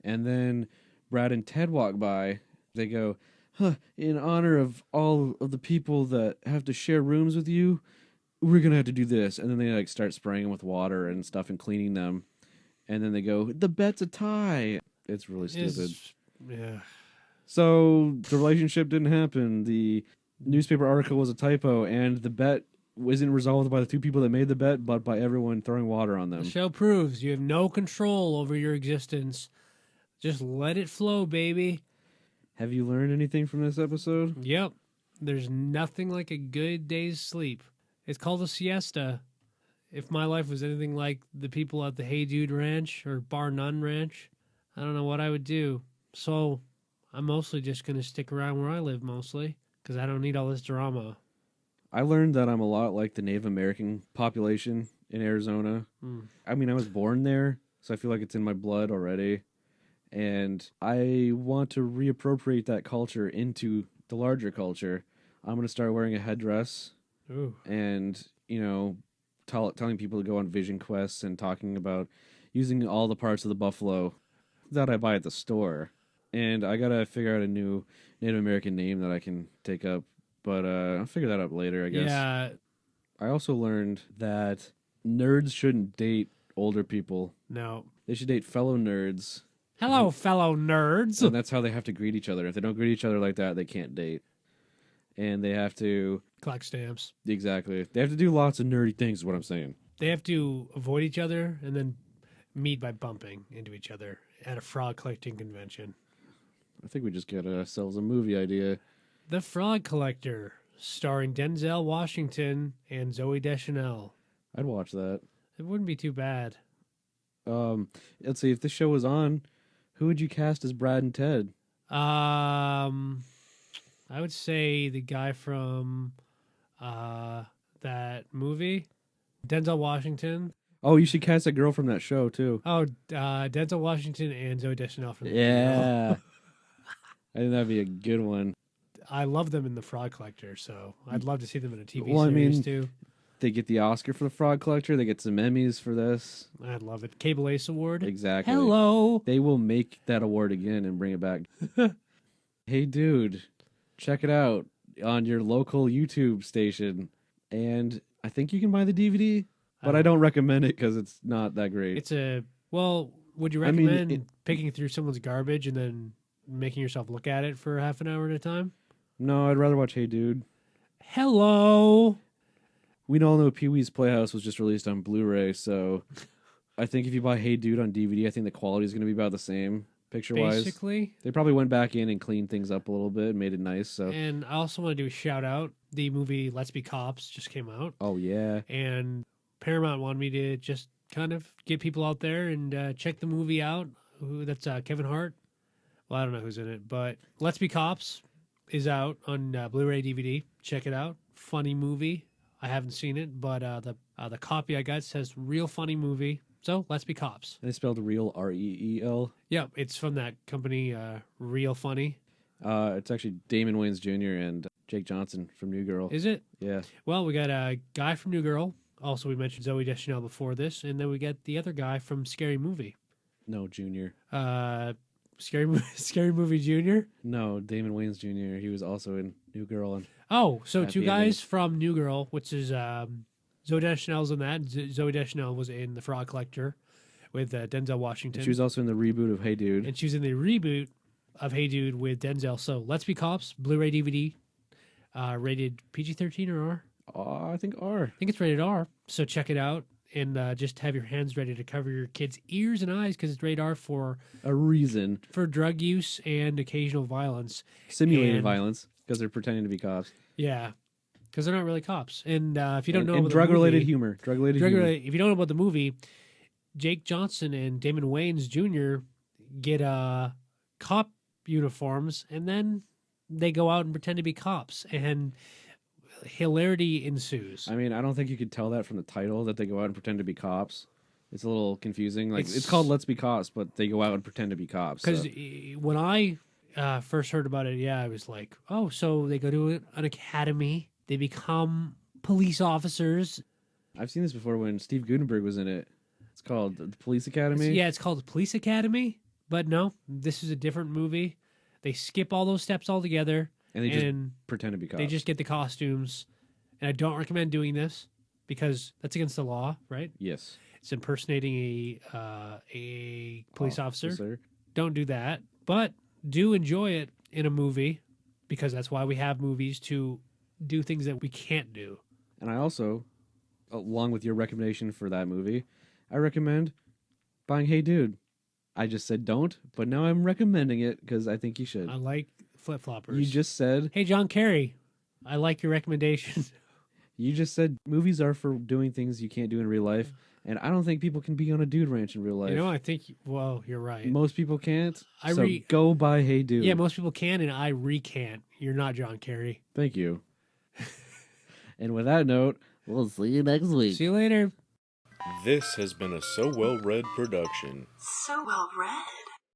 And then Brad and Ted walk by. They go, "In honor of all of the people that have to share rooms with you, we're going to have to do this." And then they like start spraying them with water and stuff and cleaning them. And then they go, "The bet's a tie." It's really stupid. Yeah. So the relationship didn't happen. The newspaper article was a typo, and the bet wasn't resolved by the two people that made the bet, but by everyone throwing water on them. The show proves you have no control over your existence. Just let it flow, baby. Have you learned anything from this episode? Yep. There's nothing like a good day's sleep. It's called a siesta. If my life was anything like the people at the Hey Dude Ranch or Bar None Ranch, I don't know what I would do. So I'm mostly just going to stick around where I live mostly because I don't need all this drama. I learned that I'm a lot like the Native American population in Arizona. I mean, I was born there, so I feel like it's in my blood already. And I want to reappropriate that culture into the larger culture. I'm going to start wearing a headdress Ooh. and, telling people to go on vision quests and talking about, using all the parts of the buffalo that I buy at the store. And I gotta figure out a new Native American name that I can take up. But I'll figure that out later, I guess. Yeah. I also learned that nerds shouldn't date older people. No. They should date fellow nerds. Hello, fellow nerds. And that's how they have to greet each other. If they don't greet each other like that, they can't date. And they have to... Collect stamps. Exactly. They have to do lots of nerdy things, is what I'm saying. They have to avoid each other and then meet by bumping into each other at a frog collecting convention. I think we just got ourselves a movie idea. The Frog Collector, starring Denzel Washington and Zooey Deschanel. I'd watch that. It wouldn't be too bad. Let's see, if this show was on, who would you cast as Brad and Ted? I would say the guy from that movie, Denzel Washington. Oh, you should cast a girl from that show, too. Oh, Denzel Washington and Zooey Deschanel from Yeah. I think that'd be a good one. I love them in The Frog Collector, so I'd love to see them in a TV Well, series too. They get the Oscar for The Frog Collector. They get some Emmys for this. I'd love it. Cable Ace Award. Exactly. Hello. They will make that award again and bring it back. Hey, dude, check it out on your local YouTube station. And I think you can buy the DVD, but I don't recommend it because it's not that great. Would you recommend picking through someone's garbage and then making yourself look at it for half an hour at a time? No, I'd rather watch Hey Dude. Hello. We all know Pee-wee's Playhouse was just released on Blu-ray, so I think if you buy Hey Dude on DVD, I think the quality is going to be about the same picture-wise. Basically. They probably went back in and cleaned things up a little bit and made it nice. So. And I also want to do a shout-out. The movie Let's Be Cops just came out. Oh, yeah. And Paramount wanted me to just kind of get people out there and check the movie out. That's Kevin Hart. Well, I don't know who's in it, but Let's Be Cops is out on Blu-ray DVD. Check it out. Funny movie. I haven't seen it, but the copy I got says real funny movie. So Let's Be Cops. They spelled real REEL. Yeah, it's from that company, Real Funny. It's actually Damon Wayans Jr. and Jake Johnson from New Girl. Is it? Yeah. Well, we got a guy from New Girl. Also, we mentioned Zooey Deschanel before this, and then we got the other guy from Scary Movie. No, Junior. Scary Movie Junior. No, Damon Wayans Jr. He was also in New Girl. And so Happy two guys Ending. from New Girl, which is Zooey Deschanel's in that. Zooey Deschanel was in The Frog Collector with Denzel Washington. she was also in the reboot of Hey Dude. And she was in the reboot of Hey Dude with Denzel. So Let's Be Cops, Blu-ray DVD, rated PG-13 or R? I think R. I think it's rated R. So check it out and just have your hands ready to cover your kids' ears and eyes because it's rated R for A reason. drug use and occasional violence. Simulated And- violence because they're pretending to be cops. Yeah, because they're not really cops. And if you don't know and about drug-related the movie, humor. Drug-related humor. if you don't know about the movie, Jake Johnson and Damon Wayans Jr. get cop uniforms and then they go out and pretend to be cops and hilarity ensues. I mean, I don't think you could tell that from the title that they go out and pretend to be cops. It's a little confusing. Like it's called Let's Be Cops, but they go out and pretend to be cops. Because So. when I first heard about it, I was like, oh, so they go to an academy, they become police officers. I've seen this before when Steve Gutenberg was in it. It's called The Police Academy. Yeah, it's called the Police Academy, but no, this is a different movie. They skip all those steps altogether. And they just pretend to be cops. They just get the costumes. And I don't recommend doing this because that's against the law, right? Yes. It's impersonating a police officer. Don't do that. But do enjoy it in a movie because that's why we have movies to do things that we can't do. And I also, along with your recommendation for that movie, I recommend buying Hey Dude. I just said don't, but now I'm recommending it because I think you should. I like flip-floppers. You just said... Hey, John Kerry, I like your recommendation. You just said movies are for doing things you can't do in real life, and I don't think people can be on a dude ranch in real life. You know, I think, well, you're right. Most people can't, go buy Hey Dude. Yeah, most people can, and I recant. You're not John Kerry. Thank you. And with that note, we'll see you next week. See you later. This has been a So Well Read production. So well read.